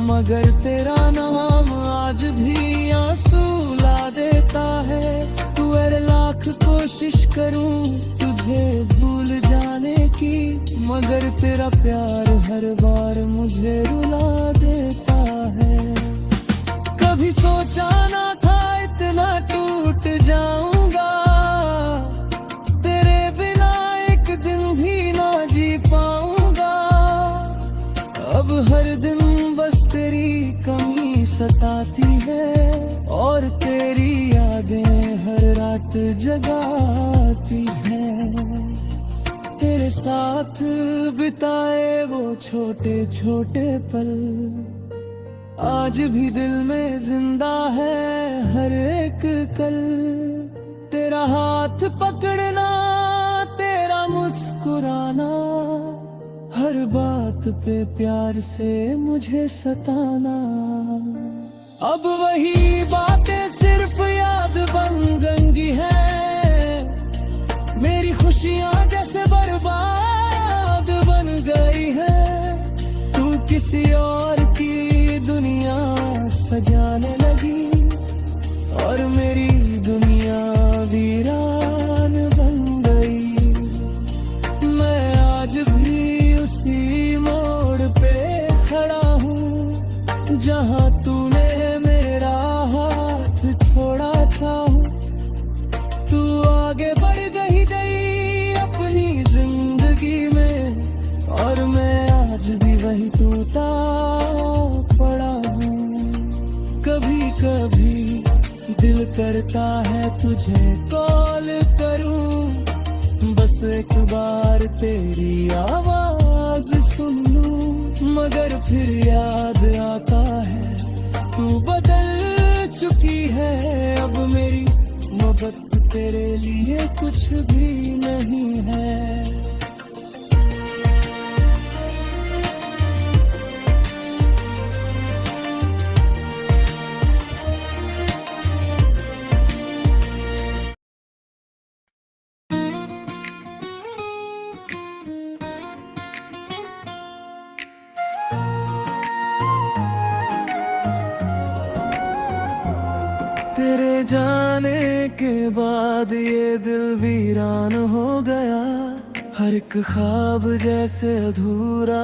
मगर तेरा नाम आज भी आंसू ला देता है। तू अरे लाख कोशिश करूं तुझे भूल जाने की, मगर तेरा प्यार हर बार मुझे रुला देता है। कभी सोचा ना था इतना टूट जाऊंगा, तेरे बिना एक दिन भी ना जी पाऊंगा। अब हर दिन बस तेरी कमी सताती है, और तेरी यादें हर रात जगाती हैं। तेरे साथ बिताए वो छोटे छोटे पल आज भी दिल में जिंदा है हर एक कल। तेरा हाथ पकड़ना, तेरा मुस्कुराना, हर बात पे प्यार से मुझे सताना। अब वही बातें सिर्फ याद बन गई है, मेरी खुशियाँ जैसे बर्बाद बन गई है। तू किसी और की दुनिया सजाने लगी, और मेरी दुनिया वीरान बन गई। मैं आज भी उसी मोड़ पे खड़ा हूँ, जहाँ तूने मेरा हाथ छोड़ा था। तू आगे बढ़ गई अपनी जिंदगी में, और मैं आज भी वही टूटा पड़ा हूँ। कभी कभी दिल करता है तुझे कॉल करूं, बस एक बार तेरी आवाज सुन लूं। मगर फिर याद आता है तू बदल चुकी है, अब मेरी मोहब्बत तेरे लिए कुछ भी नहीं है। तेरे जाने के बाद ये दिल वीरान हो गया, हर एक ख्वाब जैसे अधूरा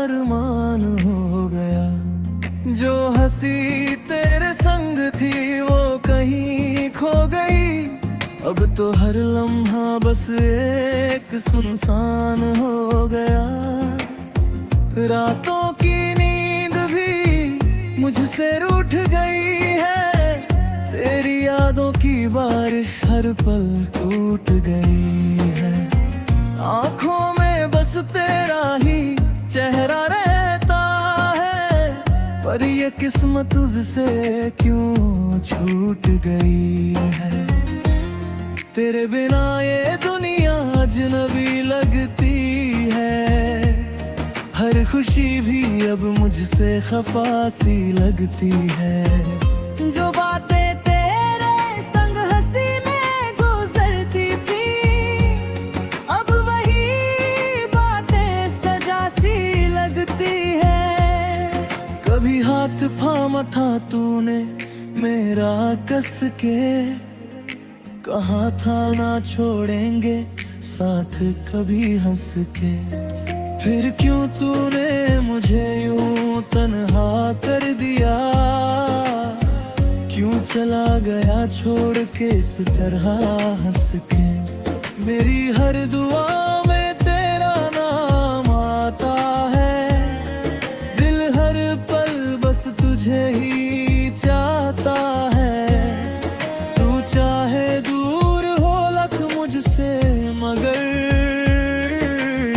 अरमान हो गया। जो हंसी तेरे संग थी वो कहीं खो गई, अब तो हर लम्हा बस एक सुनसान हो गया। रातों की नींद भी मुझसे रूठ गई है, तेरी यादों की बारिश हर पल टूट गई है। आँखों में बस तेरा ही चेहरा रहता है, पर ये किस्मत तुझसे क्यों छूट गई है। तेरे बिना ये दुनिया अजनबी लगती है, हर खुशी भी अब मुझसे खफा सी लगती है। जो बातें हाथ थामा था तूने मेरा कस के, कहा था ना छोड़ेंगे साथ कभी हंस के। फिर क्यों तूने मुझे यूं तन्हा कर दिया, क्यों चला गया छोड़ के इस तरह हंस के। मेरी हर दुआ में तेरा नाम आता है, दिल हर पल बस तुझे ही चाहता है। तू चाहे दूर हो लख मुझसे, मगर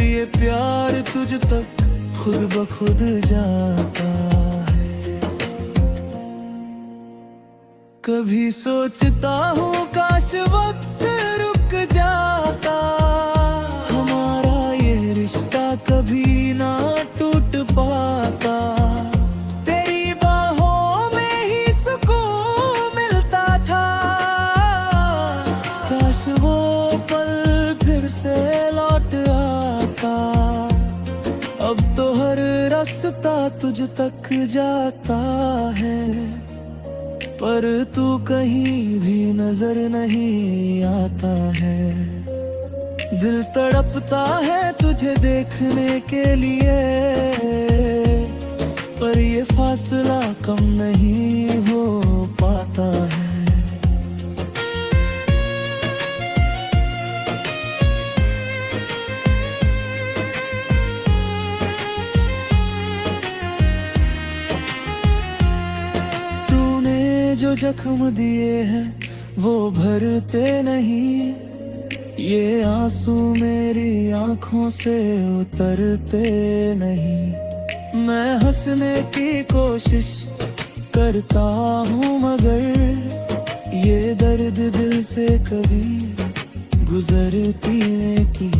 ये प्यार तुझ तक खुद ब खुद जाता है। कभी सोचता हूँ काश वक्त रुक जाता, हमारा ये रिश्ता कभी ना टूट पाता। अब तो हर रास्ता तुझ तक जाता है, पर तू कहीं भी नजर नहीं आता है। दिल तड़पता है तुझे देखने के लिए, पर ये फासला कम नहीं हो पाता है। जो जख्म दिए हैं वो भरते नहीं, ये आंसू मेरी आंखों से उतरते नहीं। मैं हंसने की कोशिश करता हूँ मगर ये दर्द दिल से कभी गुजरती नहीं।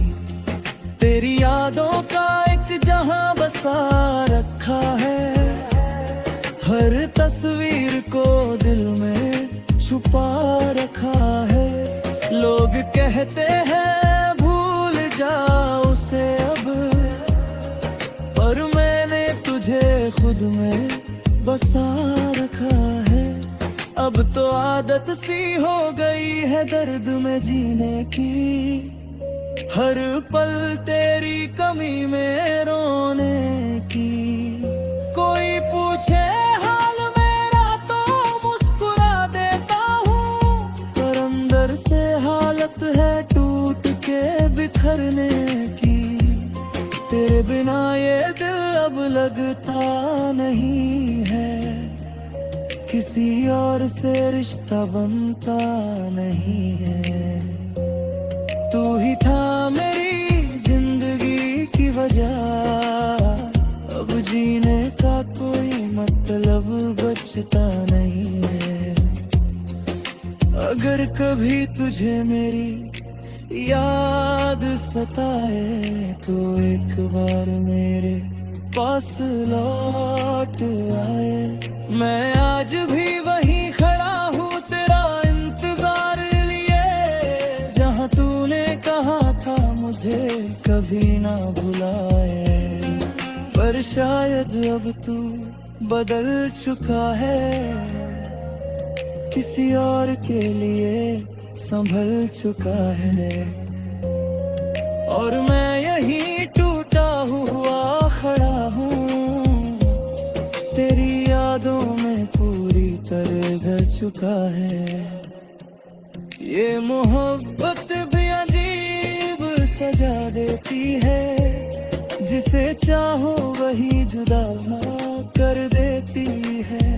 तेरी यादों का एक जहां बसा रखा है, हर तस्वीर को दिल में छुपा रखा है। लोग कहते हैं भूल जाओ उसे अब, पर मैंने तुझे खुद में बसा रखा है। अब तो आदत सी हो गई है दर्द में जीने की, हर पल तेरी कमी में रोने की। कोई पूछे है टूट के बिखरने की। तेरे बिना ये दिल अब लगता नहीं है, किसी और से रिश्ता बनता नहीं है। तू ही था मेरी जिंदगी की वजह, अब जीने का कोई मतलब बचता नहीं है। अगर कभी तुझे मेरी याद सताए तो एक बार मेरे पास लौट आए। मैं आज भी वहीं खड़ा हूँ तेरा इंतजार लिए, जहाँ तूने कहा था मुझे कभी ना भुलाए। पर शायद अब तू बदल चुका है, किसी और के लिए संभल चुका है। और मैं यही टूटा हुआ खड़ा हूँ, तेरी यादों में पूरी तरह जल चुका है। ये मोहब्बत भी अजीब सजा देती है, जिसे चाहो वही जुदा कर देती है।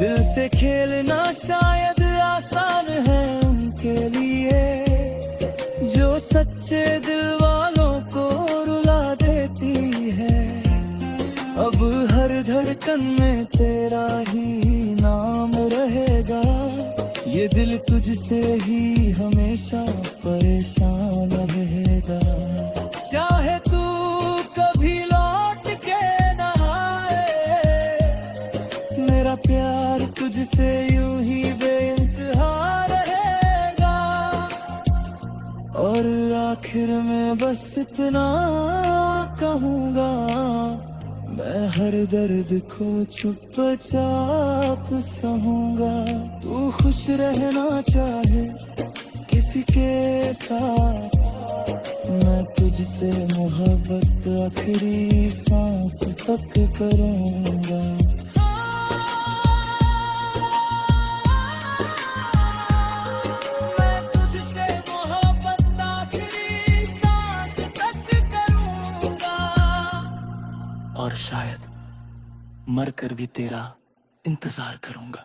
दिल से खेलना शायद आसान है उनके लिए, जो सच्चे दिल वालों को रुला देती है। अब हर धड़कन में तेरा ही नाम रहेगा, ये दिल तुझसे ही हमेशा परेशान रहेगा। चाहे तू कभी लौट के ना आए, मेरा प्यार तुझसे यूं ही बेइंतहा रहेगा। और आखिर में बस इतना कहूँगा, मैं हर दर्द को चुपचाप सहूँगा। तू खुश रहना चाहे किसी के साथ, मैं तुझसे मोहब्बत आखिरी सांस तक करूँगा। और शायद मरकर भी तेरा इंतजार करूंगा।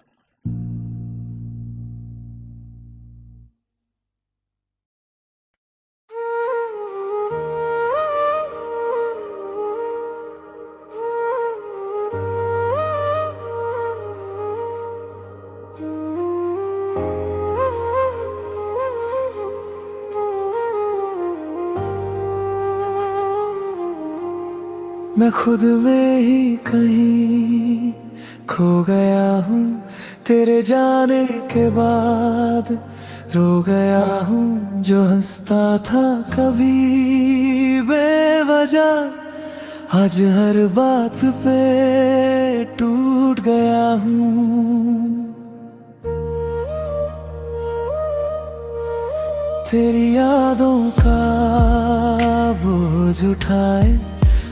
मैं खुद में ही कहीं खो गया हूँ, तेरे जाने के बाद रो गया हूँ। जो हंसता था कभी बेवजह, आज हर बात पे टूट गया हूँ। तेरी यादों का बोझ उठाए,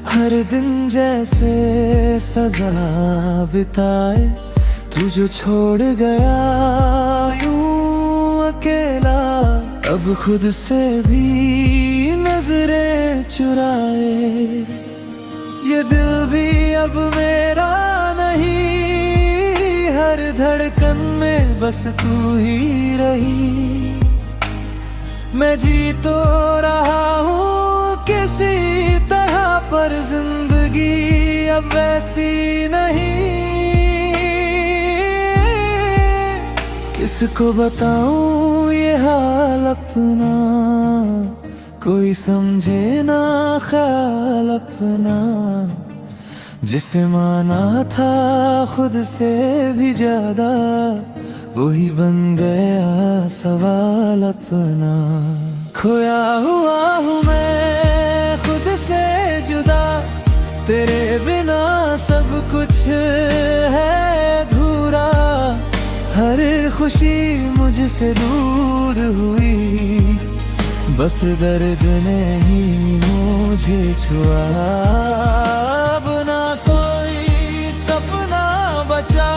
हर दिन जैसे सजा बिताए। तू जो छोड़ गया यूं अकेला, अब खुद से भी नजरें चुराए। ये दिल भी अब मेरा नहीं, हर धड़कन में बस तू ही रही। मैं जी तो रहा हूँ किसी तरह, पर जिंदगी अब वैसी नहीं। किसको बताऊँ ये हाल अपना, कोई समझे ना ख्याल अपना। जिसे माना था खुद से भी ज्यादा, वही बन गया सवाल अपना। खोया हुआ हूँ मैं खुद से जुदा, तेरे बिना सब कुछ है अधूरा। हर खुशी मुझसे दूर हुई, बस दर्द ने ही मुझे छुआ। अब ना कोई सपना बचा,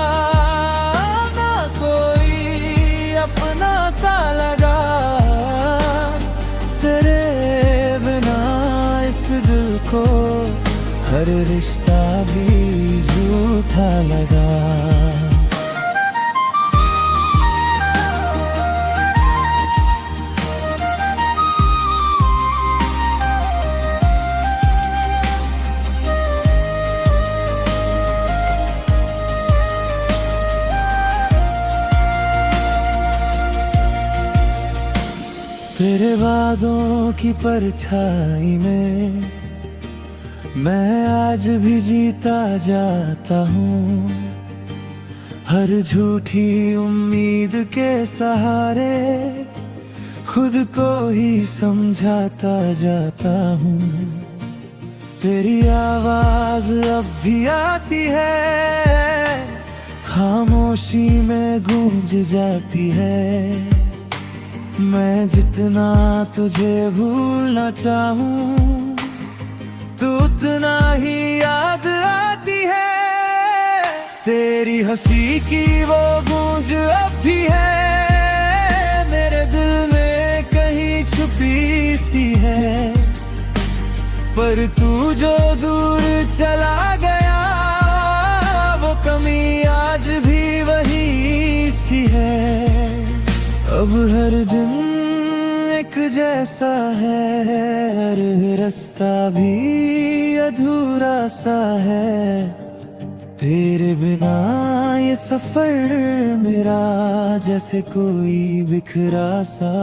ना कोई अपना सा लगा। तेरे बिना इस दिल को हर रिश्ता भी झूठा लगा। तेरे वादों की परछाई में मैं आज भी जीता जाता हूँ। हर झूठी उम्मीद के सहारे खुद को ही समझाता जाता हूँ। तेरी आवाज अब भी आती है, खामोशी में गूंज जाती है। मैं जितना तुझे भूलना चाहूं, तू उतना ही याद आती है। तेरी हंसी की वो गूंज अब भी है मेरे दिल में कहीं छुपी सी है। पर तू जो दूर चला गया, वो कमी आज भी वही सी है। अब हर दिन एक जैसा है, हर रास्ता भी अधूरा सा है। तेरे बिना ये सफर मेरा जैसे कोई बिखरा सा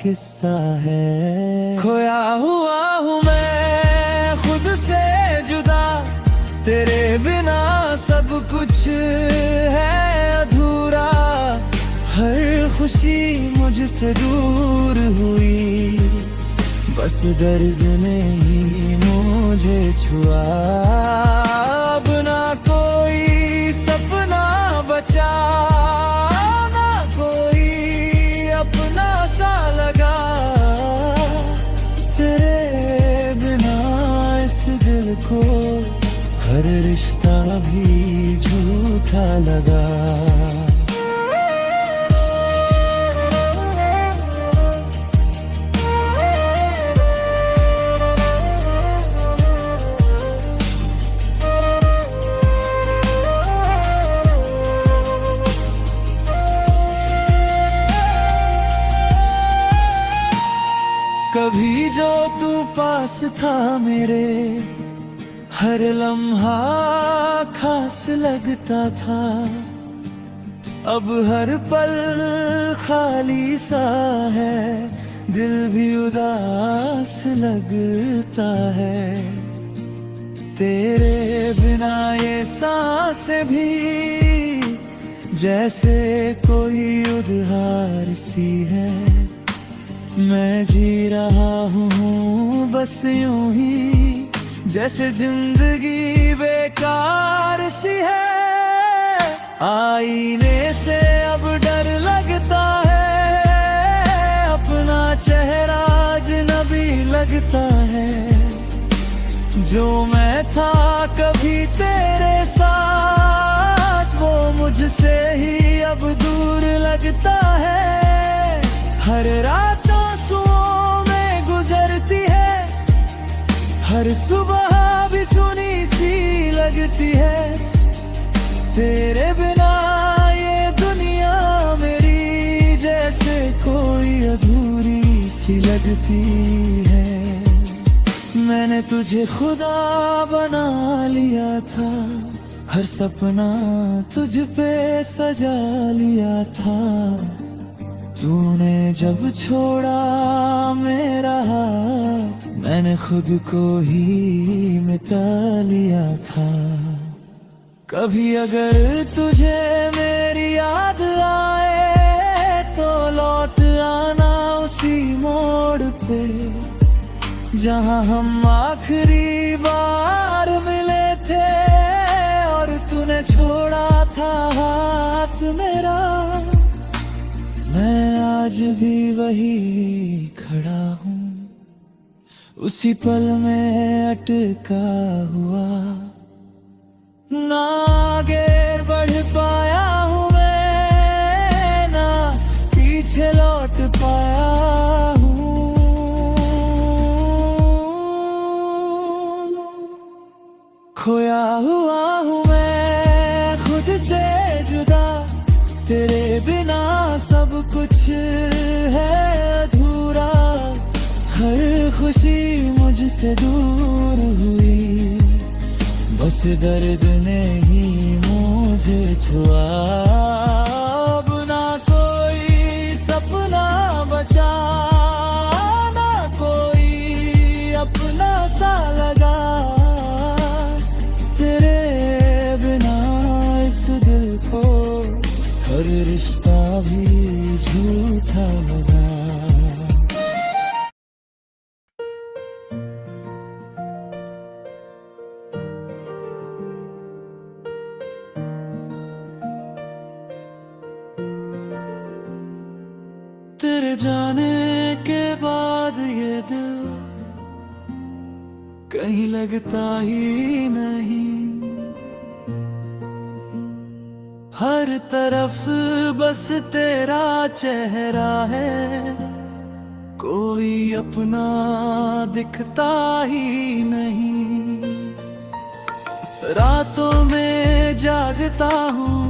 किस्सा है। खोया हुआ हूँ मैं खुद से जुदा, तेरे बिना सब कुछ है अधूरा। हर खुशी मुझसे दूर हुई, बस दर्द ने ही मुझे छुआ। अब ना कोई सपना बचा, ना कोई अपना सा लगा। तेरे बिना इस दिल को हर रिश्ता भी झूठा लगा। कभी जो तू पास था मेरे, हर लम्हा खास लगता था। अब हर पल खाली सा है, दिल भी उदास लगता है। तेरे बिना ये सांसें भी जैसे कोई उधार सी है। मैं जी रहा हूँ बस यूं ही, जैसे जिंदगी बेकार सी है। आईने से अब डर लगता है, अपना लगता है। जो मैं था कभी तेरे साथ, वो मुझसे ही अब दूर लगता है। हर रात आंसुओं में गुजरती है, हर सुबह भी सुनी सी लगती है। तेरे बिना ये दुनिया मेरी जैसे कोई अधूरी सी लगती है। मैंने तुझे खुदा बना लिया था, हर सपना तुझ पे सजा लिया था। तूने जब छोड़ा मेरा हाथ, मैंने खुद को ही मिटा लिया था। कभी अगर तुझे मेरी याद आए तो लौट आना उसी मोड़ पे, जहां हम आखिरी बार मिले थे और तूने छोड़ा था हाथ मेरा। मैं आज भी वही खड़ा हूँ, उसी पल में अटका हुआ। ना आगे बढ़ पाया हूँ मैं, ना पीछे लौट पाया हूँ। खोया हुआ हूँ मैं खुद से जुदा, तेरे बिना सब कुछ है अधूरा। हर खुशी मुझसे दूर हुई, बस दर्द ने ही मुझे छुआ। अब ना कोई सपना बचा, ना कोई अपना सा लगा। तेरे बिना इस दिल को हर रिश्ता भी झूठा लगा। तेरे जाने के बाद ये दिल कहीं लगता ही नहीं। हर तरफ बस तेरा चेहरा है, कोई अपना दिखता ही नहीं। रातों में जागता हूँ,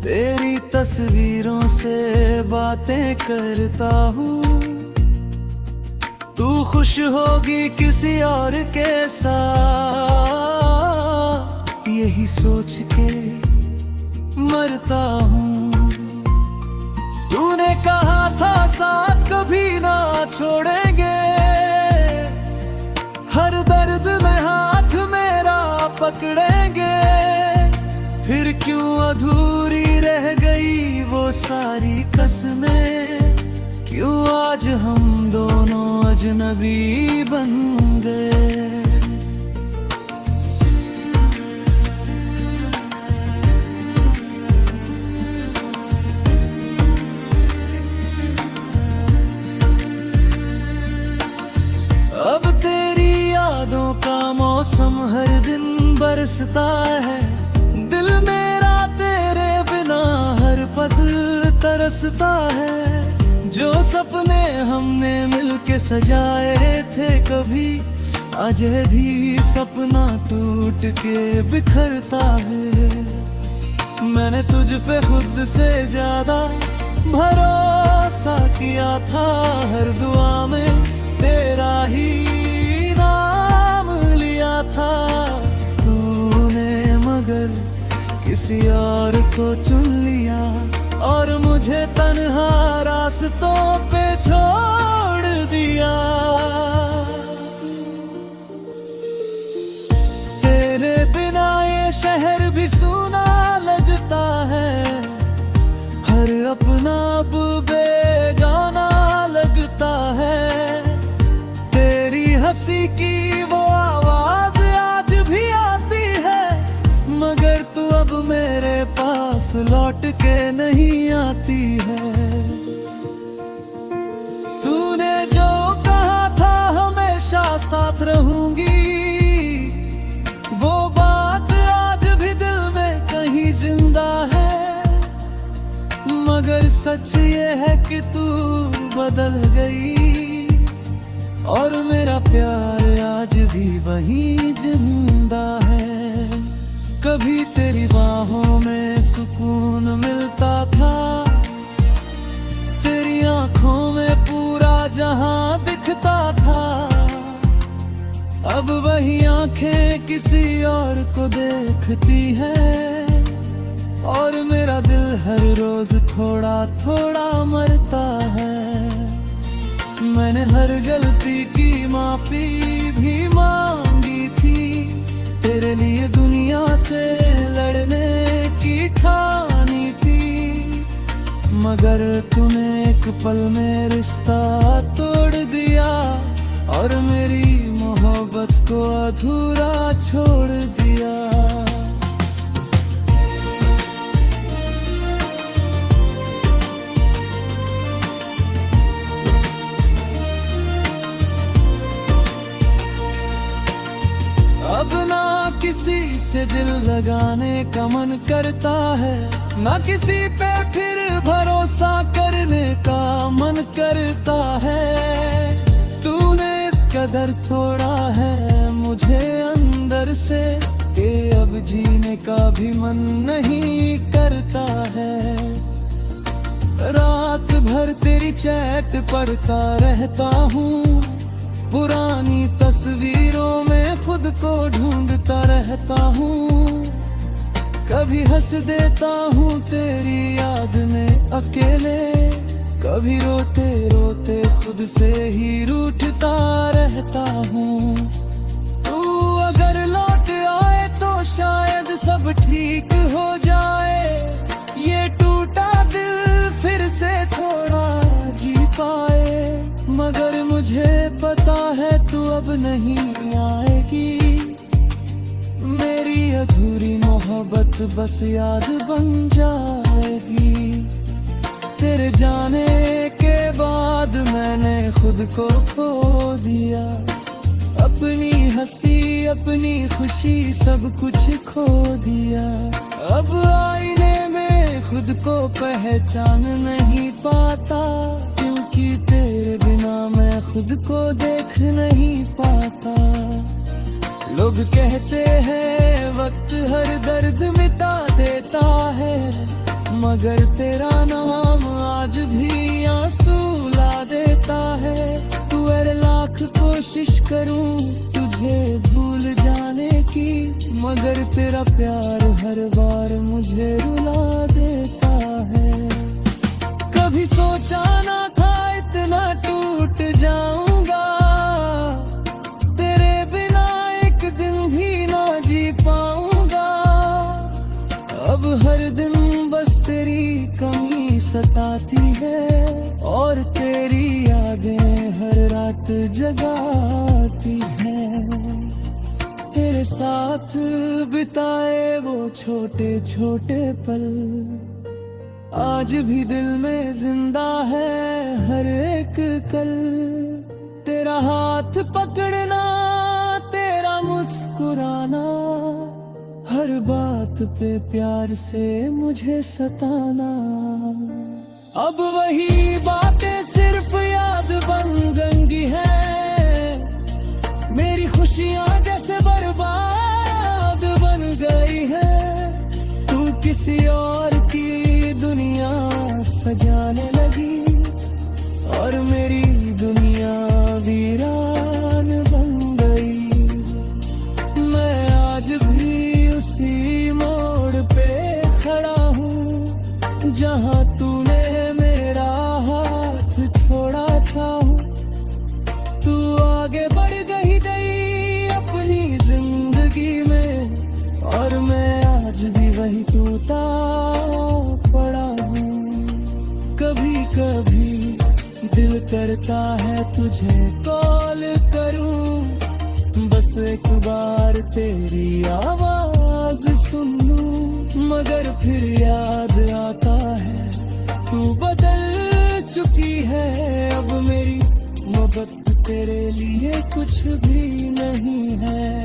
तेरी तस्वीरों से बातें करता हूँ। तू खुश होगी किसी और के साथ, यही सोच के मरता हूँ। तूने कहा था साथ कभी ना छोड़ेंगे, हर दर्द में हाथ मेरा पकड़ेंगे। फिर क्यों अधूरी रह गई वो सारी कसमें, क्यों आज हम दोनों अजनबी बन गए। अब तेरी यादों का मौसम हर दिन बरसता है। दिल मेरा तेरे बिना हर पल तरसता है। जो सपने हमने मिलके सजाए थे कभी, आज भी सपना टूट के बिखरता है। मैंने तुझ पे खुद से ज्यादा भरोसा किया था, हर दुआ में तेरा ही नाम लिया था। तूने मगर किसी और को चुन लिया और मुझे तन्हा रास्तों पे छोड़ दिया। तेरे बिना ये शहर भी सूना लगता है, हर अपना अब बेगाना लगता है। तेरी हंसी की वो आवाज आज भी आती है, मगर तू अब मेरे पास लौट के नहीं आती है। तूने जो कहा साथ रहूंगी। वो बात आज भी दिल में कहीं जिंदा है, मगर सच ये है कि तू बदल गई और मेरा प्यार आज भी वही जिंदा है। कभी तेरी बाहों में सुकून मिलता था, तेरी आंखों में पूरा जहां दिखता था। अब वही आंखें किसी और को देखती है और मेरा दिल हर रोज थोड़ा थोड़ा मरता है। मैंने हर गलती की माफी भी मांगी थी, तेरे लिए दुनिया से लड़ने की ठानी थी, मगर तूने एक पल में रिश्ता तोड़ दिया और मेरी मोहब्बत को अधूरा छोड़ दिया। अब ना किसी से दिल लगाने का मन करता है, ना किसी पे फिर भरोसा करने का मन करता है। तूने इस कदर तोड़ा है मुझे अंदर से कि अब जीने का भी मन नहीं करता है। रात भर तेरी चैट पढ़ता रहता हूँ, पुरानी तस्वीरों में खुद को ढूंढता रहता हूँ। कभी हंस देता हूँ तेरी याद में अकेले, कभी रोते रोते खुद से ही रूठता रहता हूँ। तू अगर लौट आए तो शायद सब ठीक हो जाए, ये टूटा दिल फिर से थोड़ा जी पाए। मगर मुझे पता है तू अब नहीं आएगी, मेरी अधूरी मोहब्बत बस याद बन जाएगी। तेरे जाने के बाद मैंने खुद को खो दिया, अपनी हंसी अपनी खुशी सब कुछ खो दिया। अब आईने में खुद को पहचान नहीं पाता, क्योंकि तेरे बिना मैं खुद को देख नहीं पाता। लोग कहते हैं वक्त हर दर्द मिटा देता है, मगर तेरा नाम आज भी आंसू ला देता है। तू अरे लाख कोशिश करूं तुझे भूल जाने की, मगर तेरा प्यार हर बार मुझे रुला देता है। कभी सोचा ना था इतना टूट जाऊंगा, तेरे बिना एक दिन भी ना जी पाऊंगा। अब हर दिन बस तेरी कमी सताती है और तेरी यादें हर रात जगाती हैं। तेरे साथ बिताए वो छोटे छोटे पल आज भी दिल में जिंदा है हर एक कल। तेरा हाथ पकड़ना, तेरा मुस्कुराना, हर बात पे प्यार से मुझे सताना। अब वही बातें सिर्फ याद बन गई है, मेरी खुशियाँ जैसे बर्बाद बन गई है। तू किसी और की दुनिया सजाने लगी और मेरी दुनिया वीरान बन गई। मैं आज भी उसी मोड़ पे खड़ा हूँ जहाँ तूने मेरा हाथ छोड़ा था। तू आगे बढ़ गई अपनी जिंदगी में और मैं आज भी वही टूटा पड़ा हूँ। कभी कभी दिल करता है तुझे कॉल करूं, बस एक बार तेरी आवाज सुन लूं, मगर फिर याद आता है तू बदल चुकी है। अब मेरी मोहब्बत तेरे लिए कुछ भी नहीं है।